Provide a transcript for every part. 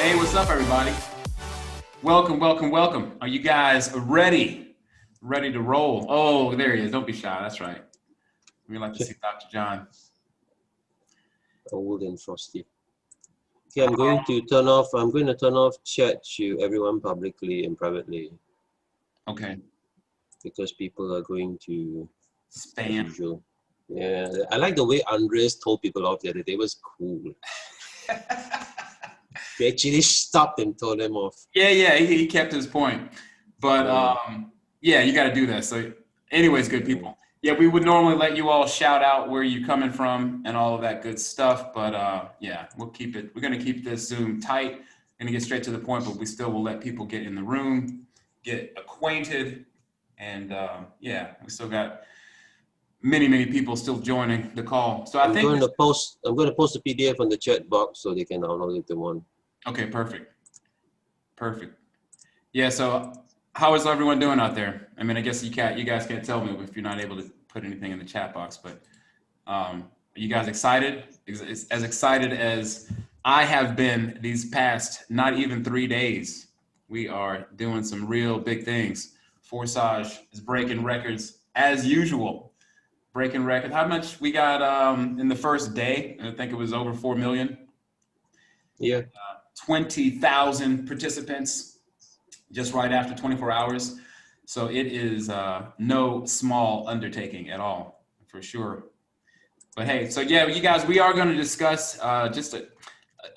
Hey, what's up, everybody? Welcome, welcome, welcome. Are you guys ready? Ready to roll? Oh, there he is. Don't be shy. That's right. We'd like to see Dr. John. Old and frosty. Okay, I'm going to turn off chat to everyone publicly and privately. Okay. Because people are going to spam. As usual. Yeah, I like the way Andres told people off the other day. It was cool. He actually stopped and told them off. Yeah, he kept his point. But yeah, you got to do that. So anyways, good people. Yeah, we would normally let you all shout out where you're coming from and all of that good stuff. But yeah, we'll keep it. We're going to keep this Zoom tight. Going to get straight to the point, but we still will let people get in the room, get acquainted. And yeah, we still got many people still joining the call. So I'm going to post the PDF on the chat box so they can download it if they want. Okay, perfect. Yeah, so how is everyone doing out there? I mean, I guess you guys can't tell me if you're not able to put anything in the chat box, but are you guys excited? As excited as I have been these past not even 3 days. We are doing some real big things. Forsage is breaking records as usual. Breaking record. How much we got in the first day? I think it was over 4 million. Yeah. 20,000 participants just right after 24 hours. So it is no small undertaking at all, for sure. But hey, so yeah, you guys, we are going to discuss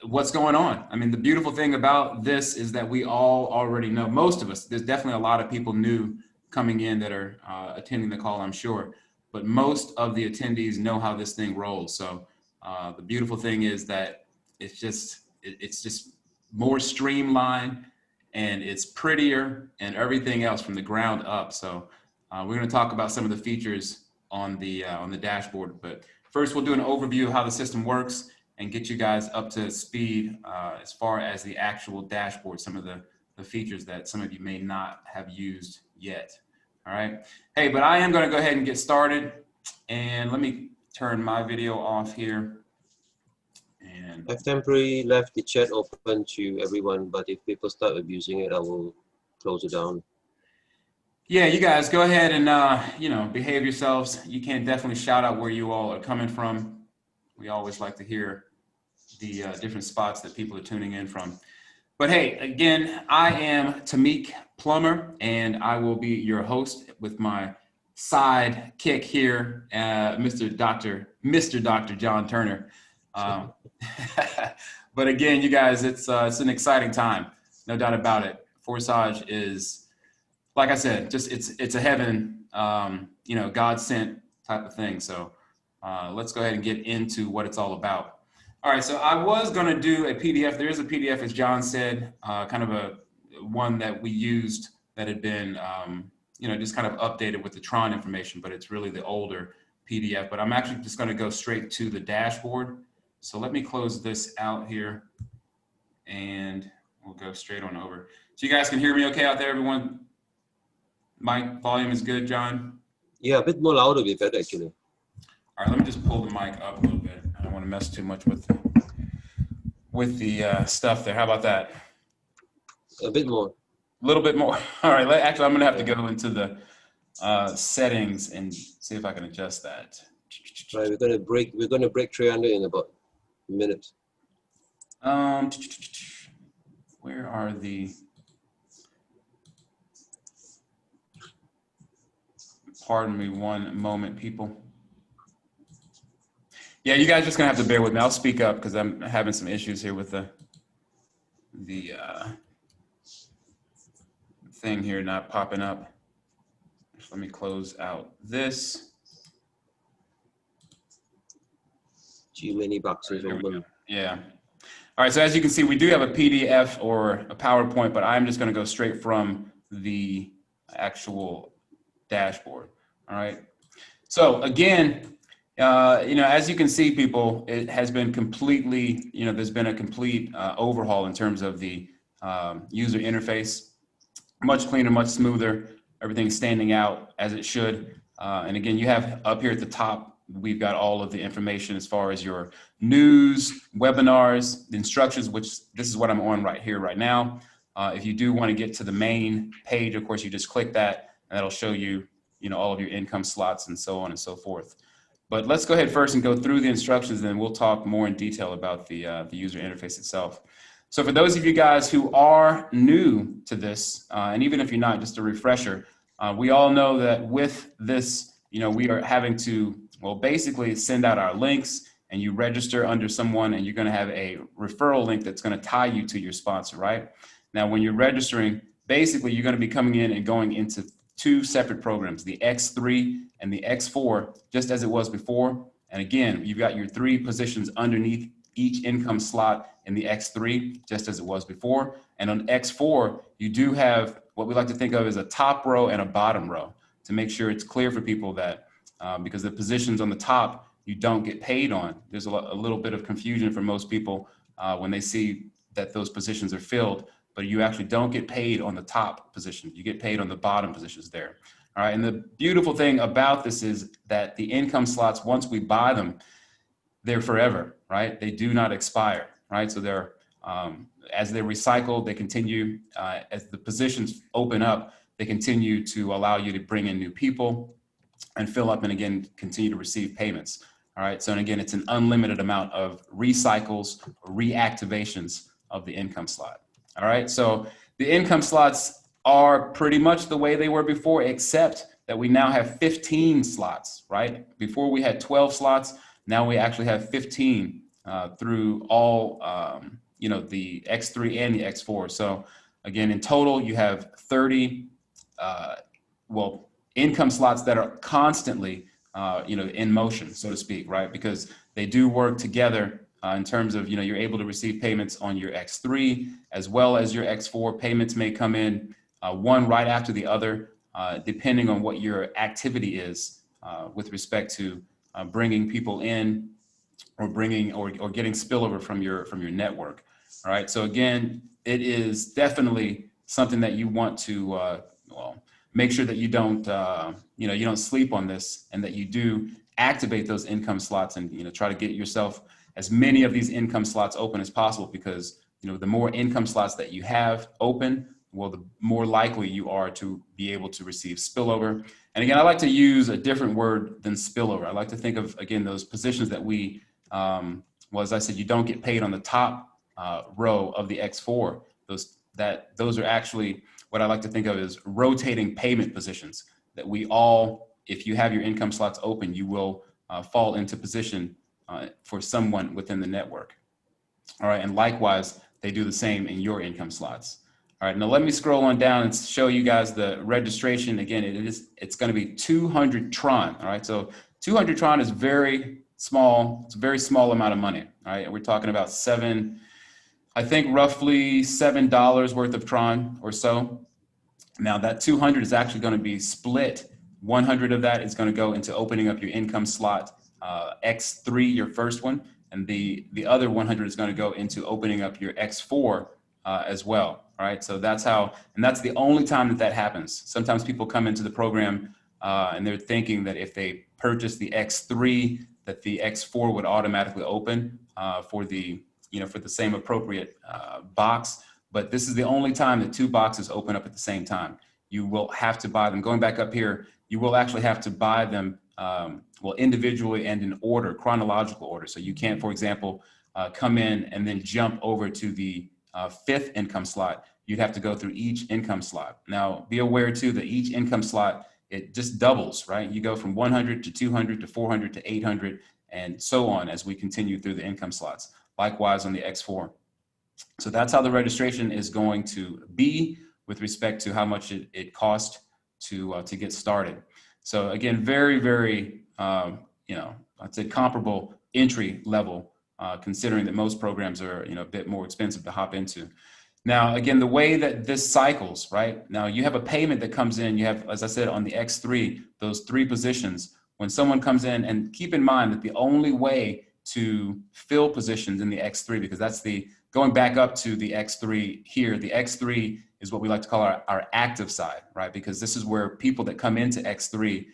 what's going on. I mean, the beautiful thing about this is that we all already know, most of us, there's definitely a lot of people new coming in that are attending the call, I'm sure. But most of the attendees know how this thing rolls. So the beautiful thing is that it's just more streamlined and it's prettier and everything else from the ground up. So we're going to talk about some of the features on the dashboard. But first, we'll do an overview of how the system works and get you guys up to speed as far as the actual dashboard, some of the features that some of you may not have used yet. All right. Hey, but I am going to go ahead and get started. And let me turn my video off here. And I've temporarily left the chat open to everyone, but if people start abusing it, I will close it down. Yeah, you guys go ahead and behave yourselves. You can definitely shout out where you all are coming from. We always like to hear the different spots that people are tuning in from. But hey, again, I am Tamik Plummer, and I will be your host with my sidekick here, Mr. Dr. John Turner. But again, you guys, it's an exciting time, no doubt about it. Forsage is, like I said, just it's a heaven, God sent type of thing. So let's go ahead and get into what it's all about. All right, so I was going to do a PDF. There is a PDF, as John said, kind of a one that we used that had been, just kind of updated with the Tron information, but it's really the older PDF. But I'm actually just going to go straight to the dashboard. So let me close this out here, and we'll go straight on over. So you guys can hear me okay out there, everyone? Mic volume is good, John? Yeah, a bit more louder would be better, actually. All right, let me just pull the mic up a little bit. I don't want to mess too much with the stuff there. How about that? A bit more. A little bit more. All right. Actually, I'm going to have to go into the settings and see if I can adjust that. Right, we're going to break 300 in about a minute. Where are the? Pardon me one moment, people. Yeah, you guys just gonna have to bear with me. I'll speak up because I'm having some issues here with the thing here not popping up. Just let me close out this. Too many boxes open. Yeah. All right, so as you can see, we do have a PDF or a PowerPoint, but I'm just gonna go straight from the actual dashboard. All right. So again, as you can see, people, it has been completely, there's been a complete overhaul in terms of the user interface. Much cleaner, much smoother. Everything's standing out as it should. And again, you have up here at the top we've got all of the information as far as your news, webinars, the instructions, which this is what I'm on right here, right now. If you do want to get to the main page, of course, you just click that and that'll show you, all of your income slots and so on and so forth. But let's go ahead first and go through the instructions, and then we'll talk more in detail about the user interface itself. So for those of you guys who are new to this, and even if you're not, just a refresher, we all know that with this, we are having to, well, basically send out our links, and you register under someone, and you're going to have a referral link that's going to tie you to your sponsor, right? Now, when you're registering, basically you're going to be coming in and going into two separate programs, the X3 and the X4, just as it was before. And again, you've got your 3 positions underneath each income slot in the X3, just as it was before. And on X4, you do have what we like to think of as a top row and a bottom row, to make sure it's clear for people that because the positions on the top, you don't get paid on. There's a little bit of confusion for most people when they see that those positions are filled, but you actually don't get paid on the top position. You get paid on the bottom positions there. All right, and the beautiful thing about this is that the income slots, once we buy them, they're forever, right? They do not expire, right? So they're, as they're recycled, they continue, as the positions open up, they continue to allow you to bring in new people and fill up, and again, continue to receive payments. All right, so and again, it's an unlimited amount of recycles, reactivations of the income slot. All right, so the income slots are pretty much the way they were before, except that we now have 15 slots, right? Before we had 12 slots, now we actually have 15 through all, the X3 and the X4. So again, in total, you have 30, income slots that are constantly, in motion, so to speak, right? Because they do work together in terms of, you're able to receive payments on your X3 as well as your X4. Payments may come in one right after the other, depending on what your activity is with respect to bringing people in or bringing or getting spillover from your network. All right. So again, it is definitely something that you want to make sure that you don't you don't sleep on this, and that you do activate those income slots, and try to get yourself as many of these income slots open as possible, because the more income slots that you have open, well, the more likely you are to be able to receive spillover. And again, I like to use a different word than spillover. I like to think of, again, those positions that we, as I said, you don't get paid on the top row of the X4. Those are actually what I like to think of as rotating payment positions, that we all, if you have your income slots open, you will fall into position for someone within the network. All right, and likewise, they do the same in your income slots. All right, now let me scroll on down and show you guys the registration. Again, it's going to be 200 Tron. All right, so 200 Tron is very small. It's a very small amount of money. All right, we're talking about roughly $7 worth of Tron or so. Now that 200 is actually going to be split. 100 of that is going to go into opening up your income slot X3, your first one, and the other 100 is going to go into opening up your X4 as well. All right, so that's how, and that's the only time that happens. Sometimes people come into the program and they're thinking that if they purchase the X3, that the X4 would automatically open for the same appropriate box. But this is the only time that 2 boxes open up at the same time. You will have to buy them. Going back up here, you will actually have to buy them individually and in order, chronological order. So you can't, for example, come in and then jump over to the 5th income slot. You'd have to go through each income slot. Now, be aware too that each income slot, it just doubles, right? You go from 100 to 200 to 400 to 800 and so on as we continue through the income slots. Likewise on the X4. So that's how the registration is going to be with respect to how much it costs to get started. So again, very, very, I'd say comparable entry level, considering that most programs are, a bit more expensive to hop into. Now, again, the way that this cycles, right? Now you have a payment that comes in, you have, as I said, on the X3, those 3 positions. When someone comes in, and keep in mind that the only way to fill positions in the X3, because that's going back up to the X3 here, the X3 is what we like to call our active side, right? Because this is where people that come into X3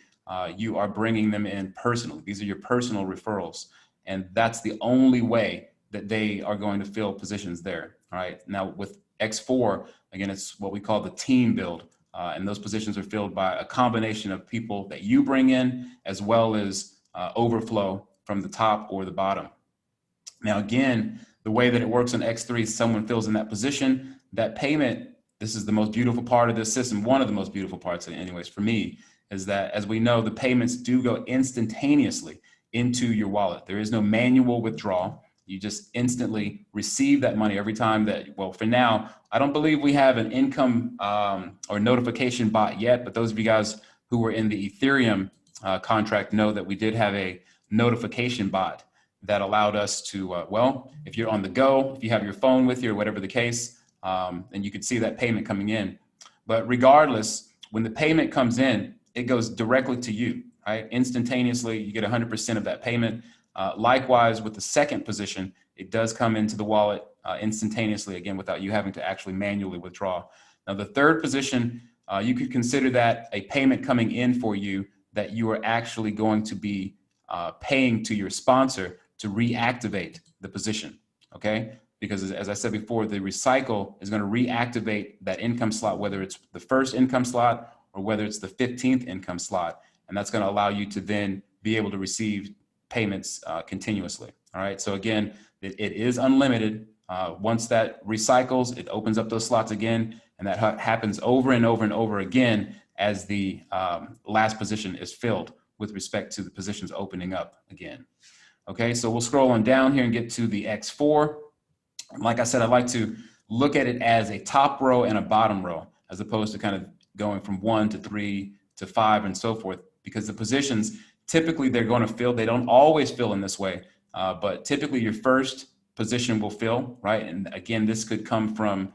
you are bringing them in personally. These are your personal referrals. And that's the only way that they are going to fill positions there. All right. Now with X4, again, it's what we call the team build. And those positions are filled by a combination of people that you bring in, as well as overflow from the top or the bottom. Now, again, the way that it works on X3 is someone fills in that position, that payment, this is the most beautiful part of this system. One of the most beautiful parts anyways, for me, is that as we know, the payments do go instantaneously into your wallet. There is no manual withdrawal. You just instantly receive that money every time that, well, for now, I don't believe we have an income or notification bot yet, but those of you guys who were in the Ethereum contract know that we did have a notification bot that allowed us to, well, if you're on the go, if you have your phone with you or whatever the case, and you could see that payment coming in. But regardless, when the payment comes in, it goes directly to you, right? Instantaneously, you get 100% of that payment. Likewise, with the second position, it does come into the wallet instantaneously, again, without you having to actually manually withdraw. Now, the third position, you could consider that a payment coming in for you that you are actually going to be paying to your sponsor to reactivate the position, okay? Because as I said before, the recycle is going to reactivate that income slot, whether it's the first income slot or whether it's the 15th income slot. And that's going to allow you to then be able to receive payments continuously. All right. So again, it is unlimited. Once that recycles, it opens up those slots again. And that happens over and over and over again as the last position is filled with respect to the positions opening up again. Okay, so we'll scroll on down here and get to the X4. Like I said, I like to look at it as a top row and a bottom row, as opposed to kind of going from 1 to 3 to 5 and so forth, because the positions, typically they're going to fill. They don't always fill in this way, but typically your first position will fill, right? And again, this could come from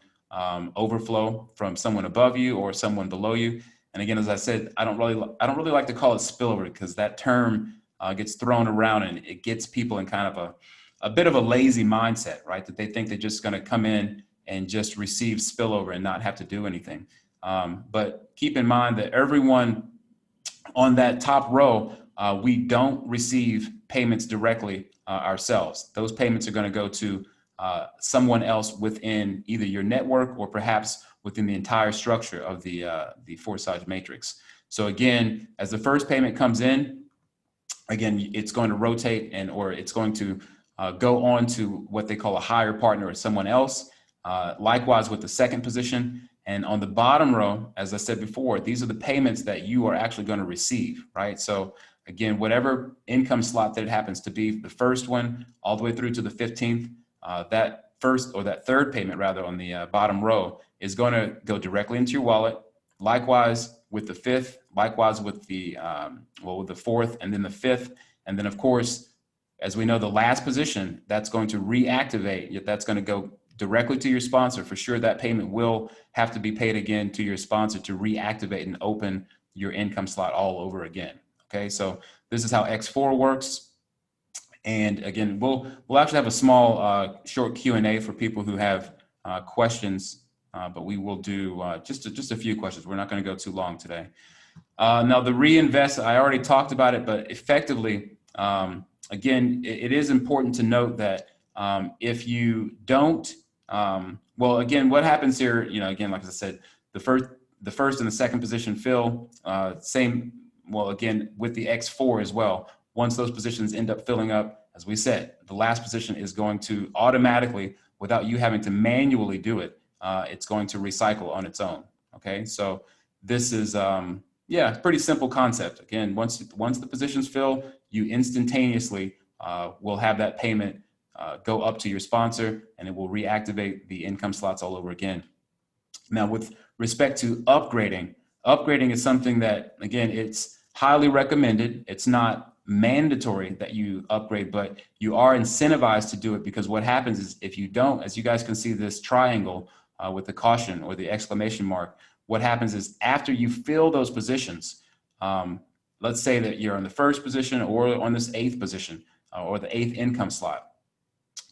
overflow from someone above you or someone below you. And again, as I said, I don't really like to call it spillover, because that term gets thrown around and it gets people in kind of a bit of a lazy mindset, right? That they think they're just going to come in and just receive spillover and not have to do anything. But keep in mind that everyone on that top row, we don't receive payments directly ourselves. Those payments are going to go to someone else within either your network or perhaps within the entire structure of the Forsage matrix. So again, as the first payment comes in, again, it's going to rotate or it's going to go on to what they call a higher partner or someone else. Likewise with the second position. And on the bottom row, as I said before, these are the payments that you are actually going to receive, right? So again, whatever income slot that it happens to be, the first one all the way through to the 15th, that first or that third payment rather on the bottom row is going to go directly into your wallet. Likewise with the fifth, likewise with the with the fourth, and then the fifth, and then of course, as we know, the last position that's going to reactivate. That's going to go directly to your sponsor. For sure, that payment will have to be paid again to your sponsor to reactivate and open your income slot all over again. Okay, so this is how X4 works. And again, we'll actually have a small short Q&A for people who have questions, but we will do just a few questions. We're not going to go too long today. Now the reinvest, I already talked about it, but effectively, again, it is important to note that if you don't, well, again, what happens here, again, like I said, the first and the second position fill, same, well, again, with the X4 as well. Once those positions end up filling up, as we said, the last position is going to automatically, without you having to manually do it, it's going to recycle on its own. Okay, so this is, yeah, pretty simple concept. Again, once the positions fill, you instantaneously will have that payment go up to your sponsor, and it will reactivate the income slots all over again. Now, with respect to upgrading is something that, again, it's highly recommended. It's not mandatory that you upgrade, but you are incentivized to do it, because what happens is if you don't, as you guys can see this triangle with the caution or the exclamation mark, what happens is after you fill those positions, let's say that you're in the first position or on this 8th position or the 8th income slot,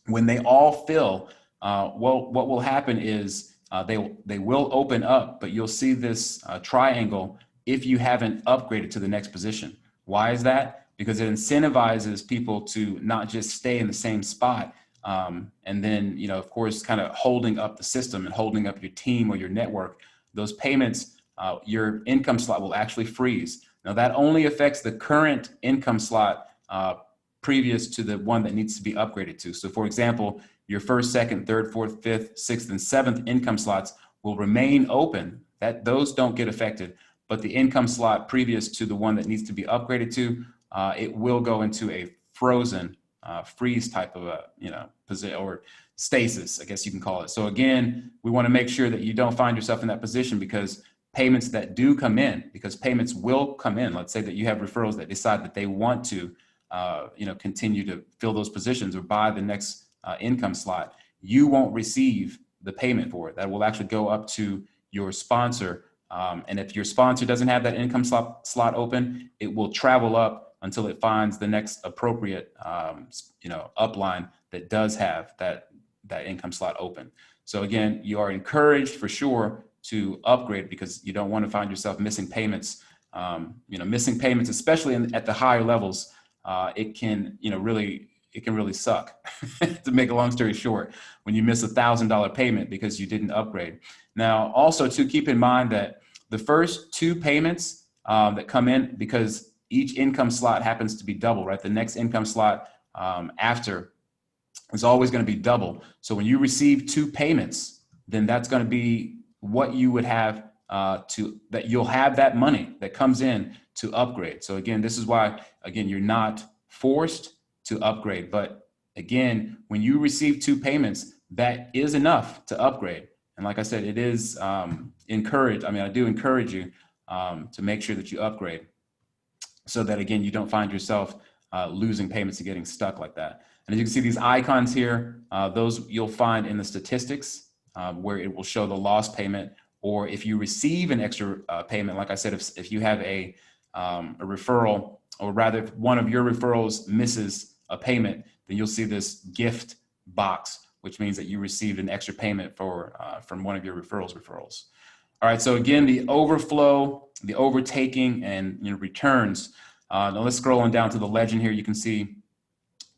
when they all fill, well, what will happen is they will open up, but you'll see this triangle if you haven't upgraded to the next position. Why is that? Because it incentivizes people to not just stay in the same spot, and then, you know, of course, kind of holding up the system and holding up your team or your network. Those payments, your income slot will actually freeze. Now that only affects the current income slot previous to the one that needs to be upgraded to. So for example, your first, second, third, fourth, fifth, sixth, and seventh income slots will remain open. Those don't get affected, but the income slot previous to the one that needs to be upgraded to, it will go into a frozen freeze type of a, you know, position, or stasis, I guess you can call it. So again, we want to make sure that you don't find yourself in that position, because payments that do come in, because payments will come in. Let's say that you have referrals that decide that they want to, you know, continue to fill those positions or buy the next income slot. You won't receive the payment for it. That will actually go up to your sponsor. And if your sponsor doesn't have that income slot open, it will travel up until it finds the next appropriate, you know, upline that does have that income slot open. So again, you are encouraged for sure to upgrade, because you don't want to find yourself missing payments. You know, missing payments, especially at the higher levels, it can, you know, it can really suck. To make a long story short, when you miss $1,000 payment because you didn't upgrade. Now, also to keep in mind that the first two payments that come in, because each income slot happens to be double, right? The next income slot after is always going to be double. So when you receive two payments, then that's going to be what you would have that you'll have that money that comes in to upgrade. So again, this is why, again, you're not forced to upgrade. But again, when you receive two payments, that is enough to upgrade. And like I said, it is encouraged. I mean, I do encourage you to make sure that you upgrade, so that, again, you don't find yourself losing payments and getting stuck like that. And as you can see, these icons here, those you'll find in the statistics where it will show the lost payment, or if you receive an extra payment. Like I said, if you have a referral, or rather if one of your referrals misses a payment, then you'll see this gift box, which means that you received an extra payment from one of your referrals. All right, so again, the overflow, the overtaking, and, you know, returns. Now let's scroll on down to the legend here. You can see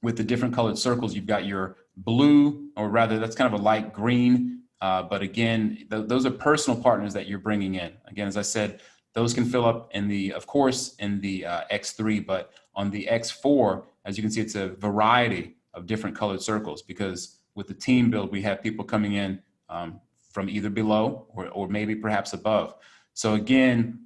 with the different colored circles, you've got your blue, or rather that's kind of a light green. But again, those are personal partners that you're bringing in. Again, as I said, those can fill up of course, in the X3, but on the X4, as you can see, it's a variety of different colored circles, because with the team build, we have people coming in from either below or maybe perhaps above. So again,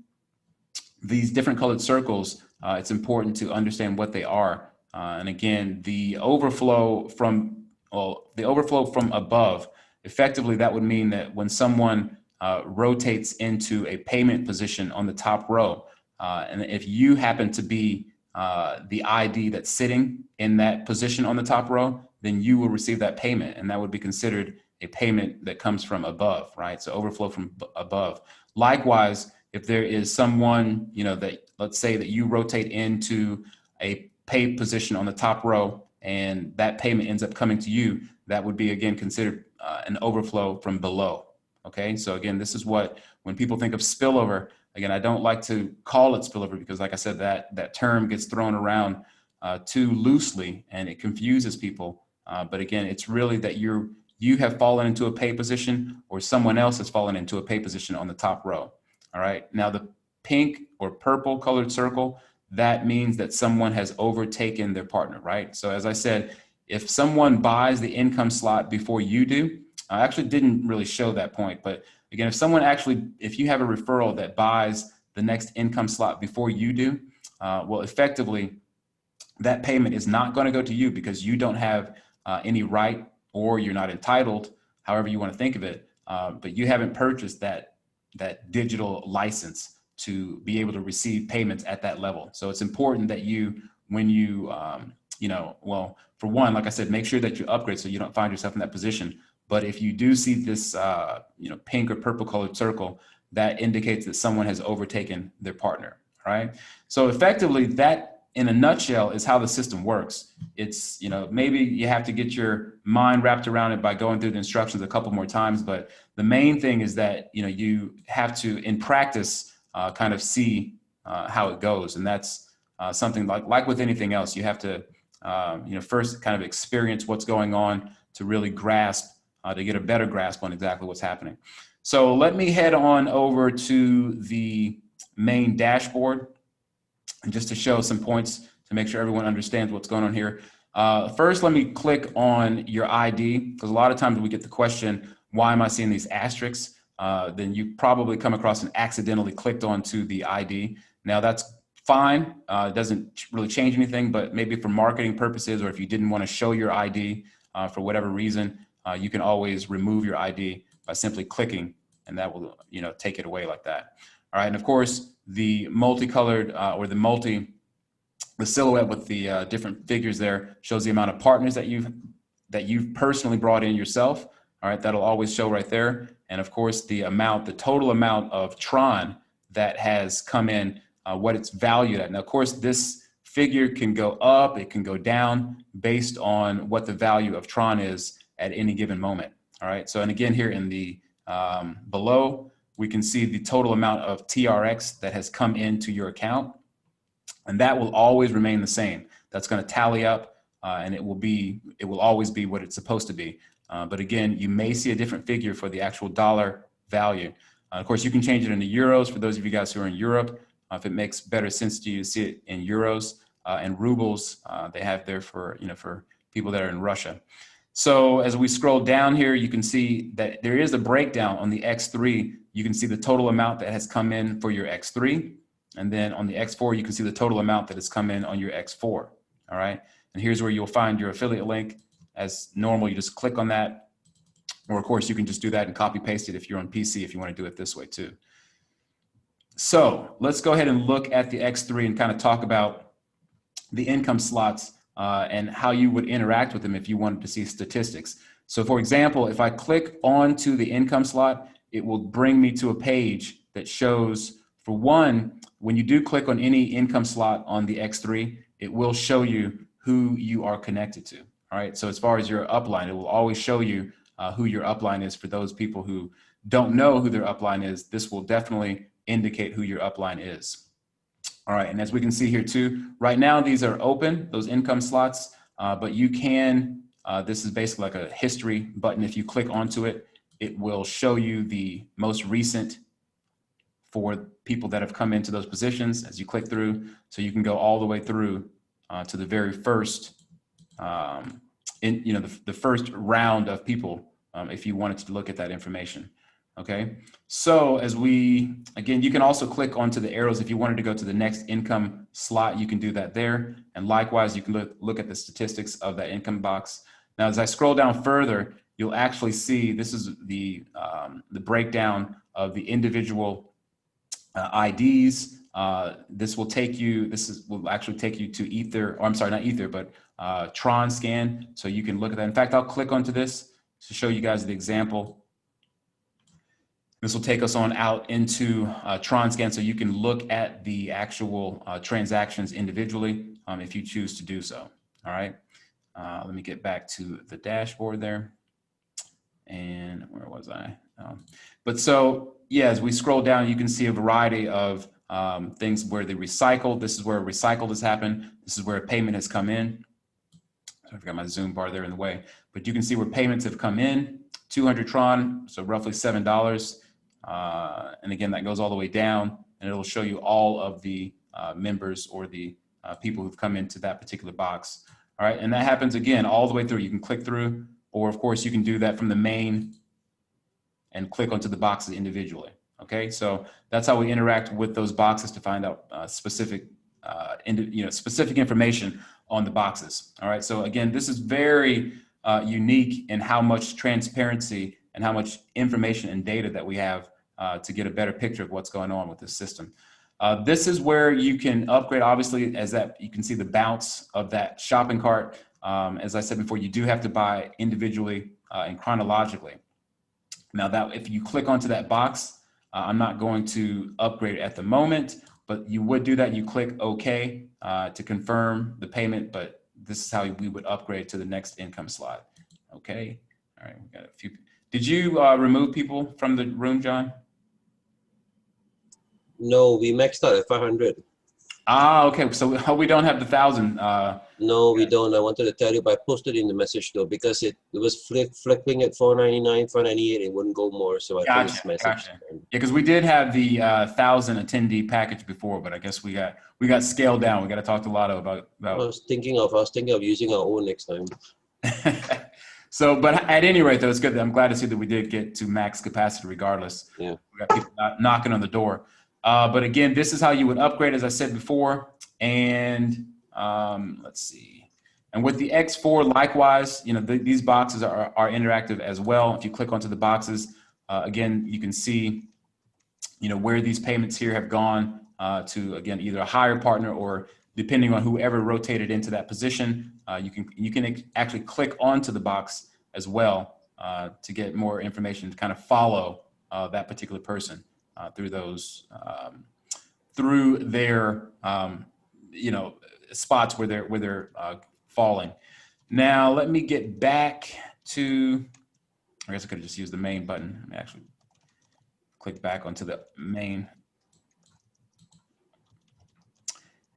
these different colored circles, it's important to understand what they are. And again, the overflow from above, effectively, that would mean that when someone rotates into a payment position on the top row, and if you happen to be the ID that's sitting in that position on the top row, then you will receive that payment, and that would be considered a payment that comes from above, right? So overflow from above. Likewise, if there is someone, you know, that, let's say that you rotate into a pay position on the top row, and that payment ends up coming to you, that would be, again, considered an overflow from below. Okay, so again, this is what, when people think of spillover, again, I don't like to call it spillover, because like I said, that term gets thrown around too loosely and it confuses people. But again, it's really that you have fallen into a pay position, or someone else has fallen into a pay position on the top row. All right, now the pink or purple colored circle, that means that someone has overtaken their partner, right? So as I said, if someone buys the income slot before you do, I actually didn't really show that point, but again, if you have a referral that buys the next income slot before you do, well, effectively, that payment is not going to go to you, because you don't have any right, or you're not entitled, however you want to think of it, but you haven't purchased that digital license to be able to receive payments at that level. So it's important that when you, well, for one, like I said, make sure that you upgrade so you don't find yourself in that position. But if you do see this, pink or purple colored circle, that indicates that someone has overtaken their partner, right? So effectively, that, in a nutshell, is how the system works. It's, maybe you have to get your mind wrapped around it by going through the instructions a couple more times, but the main thing is that, you have to, in practice, kind of see how it goes. And that's something like with anything else, you have to first kind of experience what's going on to really grasp, to get a better grasp on exactly what's happening. So let me head on over to the main dashboard, and just to show some points to make sure everyone understands what's going on here. First, let me click on your ID, because a lot of times we get the question, why am I seeing these asterisks? Then you probably come across and accidentally clicked onto the ID. Now that's fine. It doesn't really change anything, but maybe for marketing purposes, or if you didn't want to show your ID for whatever reason, you can always remove your ID by simply clicking, and that will take it away like that. All right, and of course, the multicolored or the silhouette with the different figures there shows the amount of partners that you've personally brought in yourself. All right, that'll always show right there. And of course, the total amount of Tron that has come in, what it's valued at. Now, of course, this figure can go up, it can go down based on what the value of Tron is at any given moment. All right, so and again here in the below, we can see the total amount of TRX that has come into your account, and that will always remain the same. That's going to tally up, and it will always be what it's supposed to be. But again, you may see a different figure for the actual dollar value. Of course, you can change it into euros for those of you guys who are in Europe. If it makes better sense to you to see it in euros, and rubles, they have there for people that are in Russia. So as we scroll down here, you can see that there is a breakdown on the X3. You can see the total amount that has come in for your X3. And then on the X4, you can see the total amount that has come in on your X4. All right. And here's where you'll find your affiliate link. As normal, you just click on that. Or of course, you can just do that and copy paste it if you're on PC, if you want to do it this way too. So let's go ahead and look at the X3 and kind of talk about the income slots and how you would interact with them if you wanted to see statistics. So for example, if I click onto the income slot, it will bring me to a page that shows, for one, when you do click on any income slot on the X3, it will show you who you are connected to. All right. So as far as your upline, it will always show you who your upline is. For those people who don't know who their upline is, this will definitely indicate who your upline is. All right. And as we can see here too, right now, these are open, those income slots, but you can, this is basically like a history button. If you click onto it, it will show you the most recent for people that have come into those positions as you click through. So you can go all the way through to the very first, the first round of people, if you wanted to look at that information. Okay, so again, you can also click onto the arrows if you wanted to go to the next income slot. You can do that there, and likewise, you can look at the statistics of that income box. Now, as I scroll down further, you'll actually see this is the breakdown of the individual IDs. This will actually take you to Ether, or I'm sorry, not Ether, but Tron scan. So you can look at that. In fact, I'll click onto this to show you guys the example. This will take us on out into Tron scan, so you can look at the actual transactions individually if you choose to do so. All right. Let me get back to the dashboard there. And where was I? But so, yeah, as we scroll down, you can see a variety of things where they recycled. This is where recycled has happened. This is where a payment has come in. I forgot my Zoom bar there in the way, but you can see where payments have come in, 200 Tron, so roughly $7. And again, that goes all the way down, and it'll show you all of the members or the people who've come into that particular box. All right, and that happens again all the way through. You can click through, or of course you can do that from the main and click onto the boxes individually. Okay, so that's how we interact with those boxes to find out specific information on the boxes. All right, so again, this is very unique in how much transparency and how much information and data that we have to get a better picture of what's going on with this system. This is where you can upgrade, obviously, as that you can see the bounce of that shopping cart. As I said before, you do have to buy individually and chronologically. Now that if you click onto that box, I'm not going to upgrade at the moment, but you would do that. You click OK to confirm the payment, but this is how we would upgrade to the next income slot. Okay. All right. We got a few. Did you remove people from the room, John? No, we maxed out at 500. Ah, okay. So we don't have the 1,000. No, we don't. I wanted to tell you, but I posted in the message though because it was flipping at 499, 498. It wouldn't go more, so I put Gotcha, this message. gotcha. Yeah, because we did have the 1,000 attendee package before, but I guess we got scaled down. We got to talk to Lotto about. I was thinking of using our own next time. So, but at any rate, though, it's good. I'm glad to see that we did get to max capacity regardless. Yeah. We got people knocking on the door. But again, this is how you would upgrade, as I said before. And let's see. And with the X4, likewise, these boxes are interactive as well. If you click onto the boxes, again, you can see, where these payments here have gone to, again, either a higher partner or depending on whoever rotated into that position. You can actually click onto the box as well to get more information to kind of follow that particular person through those through their spots where they're falling. Now let me get back to. I guess I could have just used the main button. Let me actually click back onto the main.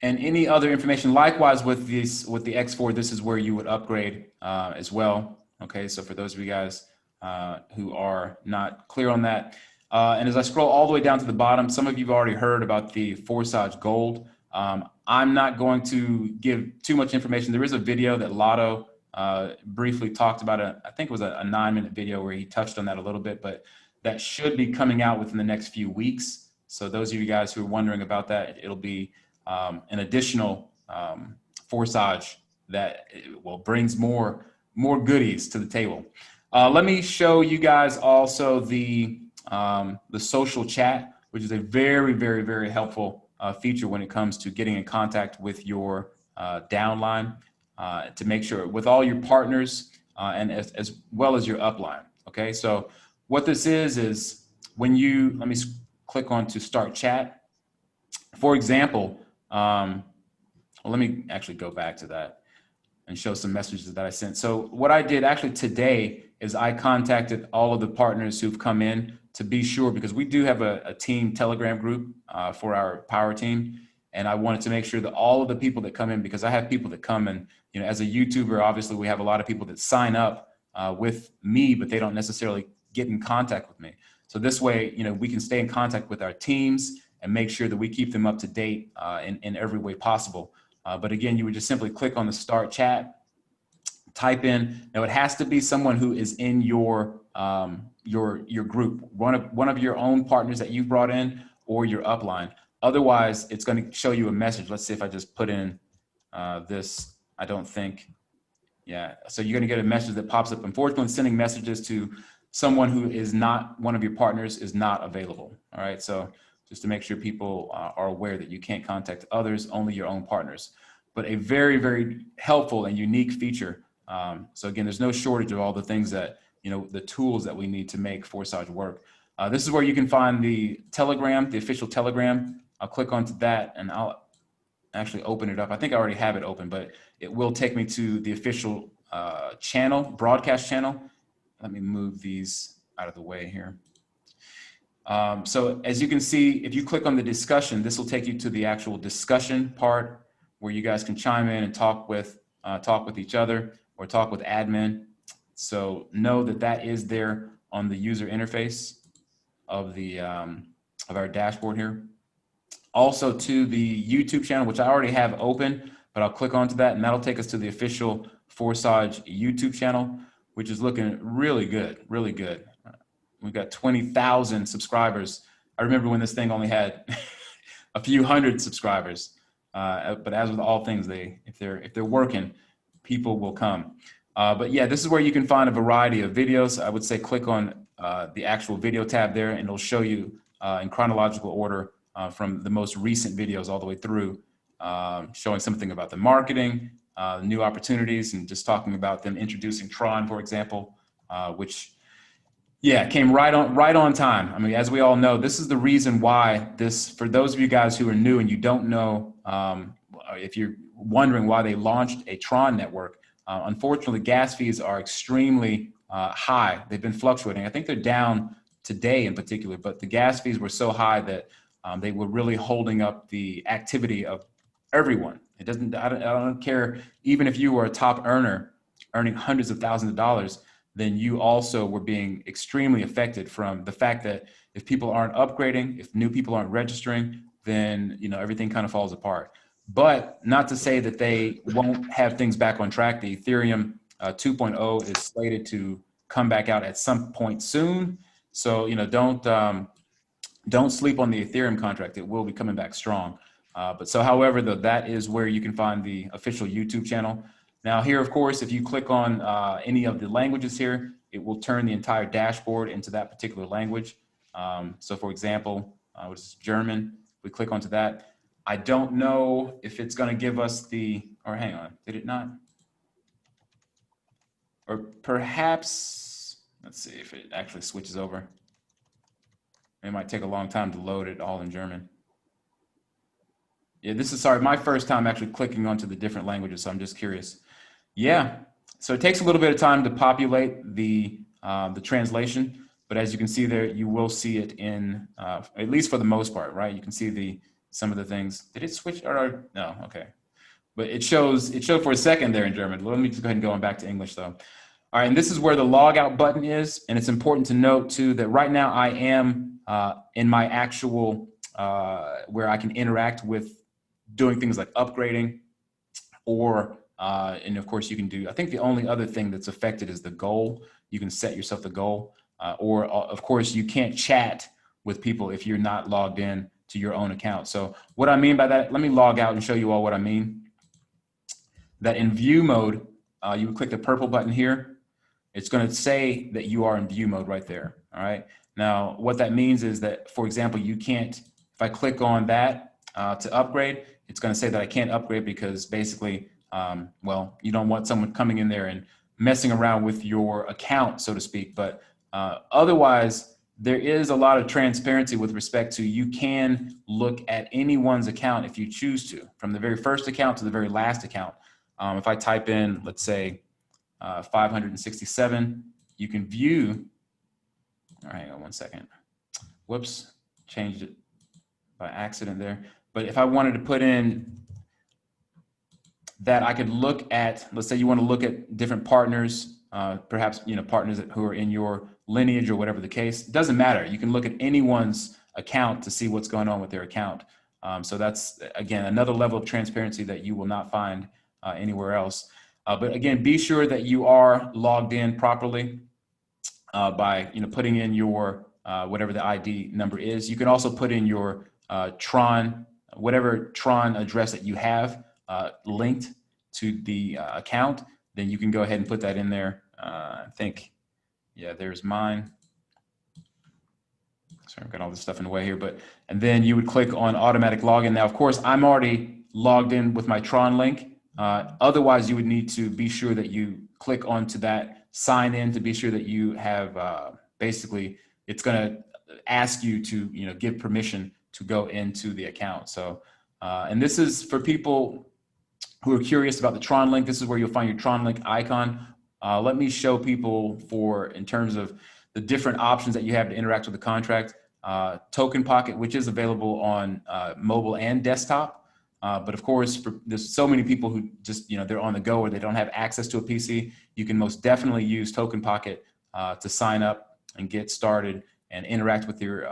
And any other information, likewise with the X4, this is where you would upgrade as well. Okay, so for those of you guys who are not clear on that, and as I scroll all the way down to the bottom, some of you have already heard about the Forsage Gold. I'm not going to give too much information. There is a video that Lotto briefly talked about. I think it was a 9-minute video where he touched on that a little bit, but that should be coming out within the next few weeks. So those of you guys who are wondering about that, it'll be an additional Forsage that brings more goodies to the table. Let me show you guys also the social chat, which is a very, very, very helpful feature when it comes to getting in contact with your downline to make sure with all your partners and as well as your upline. Okay, so what this is when let me click on to start chat. For example, let me actually go back to that and show some messages that I sent. So what I did actually today is I contacted all of the partners who've come in to be sure, because we do have a team Telegram group for our power team. And I wanted to make sure that all of the people that come in, because I have people that come and, as a YouTuber, obviously we have a lot of people that sign up with me, but they don't necessarily get in contact with me. So this way, we can stay in contact with our teams and make sure that we keep them up to date in every way possible. But again, you would just simply click on the start chat, type in. Now it has to be someone who is in your group, one of your own partners that you've brought in or your upline. Otherwise, it's going to show you a message. Let's see if I just put in this. I don't think. Yeah. So you're going to get a message that pops up. Unfortunately, sending messages to someone who is not one of your partners is not available. All right. So just to make sure people are aware that you can't contact others, only your own partners. But a very, very helpful and unique feature. So again, there's no shortage of all the things that, the tools that we need to make Forsage work. This is where you can find the Telegram, the official Telegram. I'll click onto that and I'll actually open it up. I think I already have it open, but it will take me to the official channel, broadcast channel. Let me move these out of the way here. So as you can see, if you click on the discussion, this will take you to the actual discussion part where you guys can chime in and talk with each other or talk with admin. So know that that is there on the user interface of the of our dashboard here. Also to the YouTube channel, which I already have open, but I'll click onto that and that'll take us to the official Forsage YouTube channel, which is looking really good, really good. We've got 20,000 subscribers. I remember when this thing only had a few hundred subscribers. But as with all things, if they're working, people will come. But yeah, this is where you can find a variety of videos. I would say click on the actual video tab there, and it'll show you in chronological order from the most recent videos all the way through, showing something about the marketing, new opportunities, and just talking about them introducing Tron, for example, which came right on time. I mean, as we all know, this is the reason why for those of you guys who are new and you don't know, if you're wondering why they launched a Tron network, unfortunately, gas fees are extremely high. They've been fluctuating. I think they're down today in particular, but the gas fees were so high that They were really holding up the activity of everyone. It doesn't, I don't care, even if you were a top earner earning hundreds of thousands of dollars, then you also were being extremely affected from the fact that if people aren't upgrading, if new people aren't registering, then everything kind of falls apart. But not to say that they won't have things back on track. The Ethereum 2.0 is slated to come back out at some point soon. So don't sleep on the Ethereum contract. It will be coming back strong. However, though, that is where you can find the official YouTube channel. Now here, of course, if you click on any of the languages here, it will turn the entire dashboard into that particular language. So for example, which is German, we click onto that. I don't know if it's going to give us or hang on, did it not? Or perhaps, let's see if it actually switches over. It might take a long time to load it all in German. Yeah, this is, sorry, my first time actually clicking onto the different languages, so I'm just curious. Yeah, so it takes a little bit of time to populate the translation, but as you can see there, you will see it in, at least for the most part, right? You can see some of the things. Did it switch? Or no, okay. But it showed for a second there in German. Let me just go ahead and go on back to English though. All right, and this is where the log out button is. And it's important to note too, that right now I am in my actual, where I can interact with doing things like upgrading or, and of course you can do, I think the only other thing that's affected is the goal. You can set yourself the goal, or of course you can't chat with people if you're not logged in to your own account. So what I mean by that, let me log out and show you all what I mean. That in view mode, you would click the purple button here. It's going to say that you are in view mode right there. All right. Now, what that means is that, for example, you can't, if I click on that to upgrade, it's going to say that I can't upgrade because basically, well, you don't want someone coming in there and messing around with your account, so to speak. But otherwise, there is a lot of transparency with respect to you can look at anyone's account if you choose to, from the very first account to the very last account. If I type in, let's say, 567, you can view, all right, hang on one second. Whoops, changed it by accident there. But if I wanted to put in that I could look at, let's say you want to look at different partners, perhaps partners who are in your lineage or whatever the case, it doesn't matter. You can look at anyone's account to see what's going on with their account. So that's, again, another level of transparency that you will not find anywhere else. But again, be sure that you are logged in properly by putting in your whatever the ID number is. You can also put in your Tron, whatever Tron address that you have linked to the account. Then you can go ahead and put that in there. I think, yeah, there's mine. Sorry, I've got all this stuff in the way here, and then you would click on automatic login. Now, of course, I'm already logged in with my Tron link. Otherwise, you would need to be sure that you click onto that sign in to be sure that you have basically, it's going to ask you to give permission to go into the account. So, and this is for people who are curious about the Tron link. This is where you'll find your Tron link icon. Let me show people in terms of the different options that you have to interact with the contract. Token Pocket, which is available on mobile and desktop. But of course, there's so many people who just, they're on the go or they don't have access to a PC. You can most definitely use Token Pocket to sign up and get started and interact with your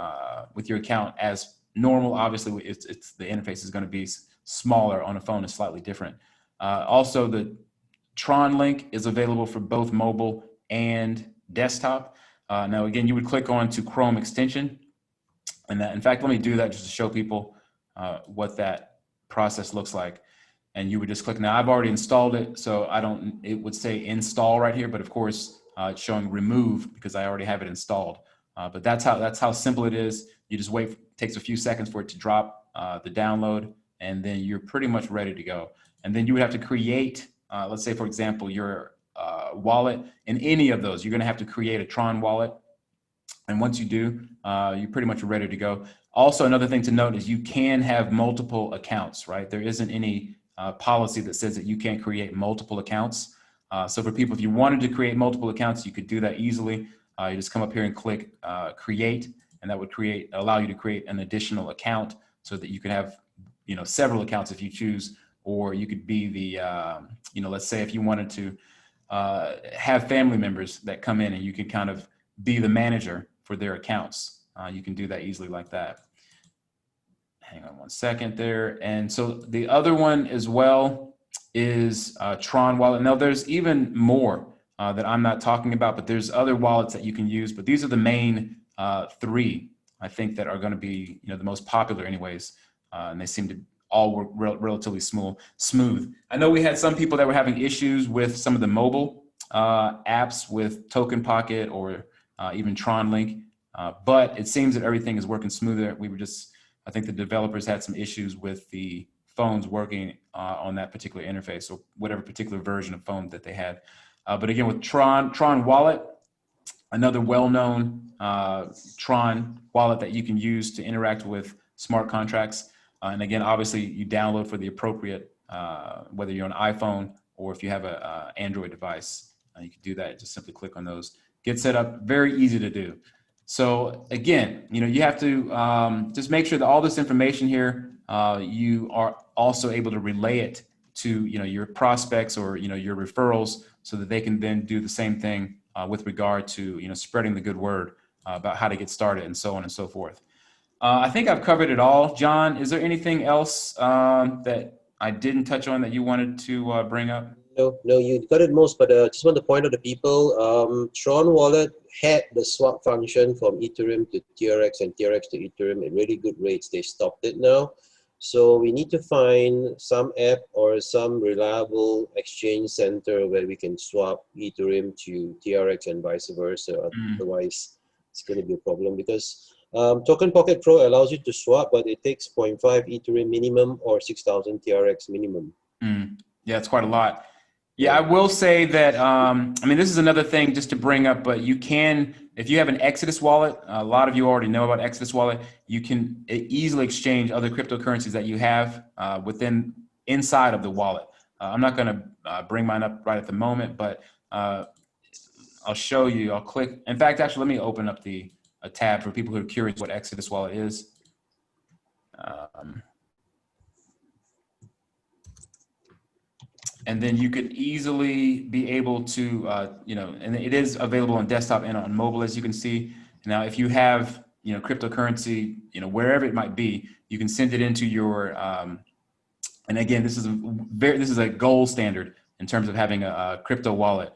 account as normal. Obviously, it's the interface is going to be smaller on a phone, is slightly different. Also, the Tron link is available for both mobile and desktop. Now, again, you would click on to Chrome extension, and that, in fact, let me do that just to show people what that process looks like. And you would just click. Now I've already installed it, so it would say install right here, but of course it's showing remove because I already have it installed. But that's how simple it is. You just wait, it takes a few seconds for it to drop the download, and then you're pretty much ready to go. And then you would have to create, let's say for example, your wallet. In any of those, you're gonna have to create a Tron wallet. And once you do, you're pretty much ready to go. Also, another thing to note is you can have multiple accounts, right? There isn't any policy that says that you can't create multiple accounts. So for people, if you wanted to create multiple accounts, you could do that easily. You just come up here and click create, and that would allow you to create an additional account so that you could have, several accounts if you choose, or you could be the, let's say if you wanted to have family members that come in and you can kind of be the manager for their accounts. You can do that easily like that. Hang on one second there. And so the other one as well is Tron wallet. Now there's even more that I'm not talking about, but there's other wallets that you can use, but these are the main three, I think, that are going to be, the most popular anyways. And they seem to all work relatively smooth. I know we had some people that were having issues with some of the mobile apps with Token Pocket or even Tron Link, but it seems that everything is working smoother. I think the developers had some issues with the phones working on that particular interface or whatever particular version of phone that they had. But again, with Tron Wallet, another well-known Tron wallet that you can use to interact with smart contracts. And again, obviously you download for the appropriate, whether you're on iPhone or if you have a Android device, you can do that. Just simply click on those. Get set up, very easy to do. So again, you have to just make sure that all this information here, you are also able to relay it to your prospects or your referrals, so that they can then do the same thing with regard to spreading the good word about how to get started and so on and so forth. I think I've covered it all. John, is there anything else that I didn't touch on that you wanted to bring up? No, you got it most, but just want to point out to people, Tron Wallet had the swap function from Ethereum to TRX and TRX to Ethereum at really good rates. They stopped it now. So we need to find some app or some reliable exchange center where we can swap Ethereum to TRX and vice versa. Otherwise, it's going to be a problem because Token Pocket Pro allows you to swap, but it takes 0.5 Ethereum minimum or 6,000 TRX minimum. Yeah, it's quite a lot. Yeah, I will say that, this is another thing just to bring up, but you can, if you have an Exodus wallet, a lot of you already know about Exodus wallet, you can easily exchange other cryptocurrencies that you have inside of the wallet. I'm not going to bring mine up right at the moment, but I'll show you. I'll click. In fact, actually, let me open up a tab for people who are curious what Exodus wallet is. And then you could easily be able to, and it is available on desktop and on mobile, as you can see. Now, if you have, cryptocurrency, wherever it might be, you can send it into your, and again, this is a gold standard in terms of having a crypto wallet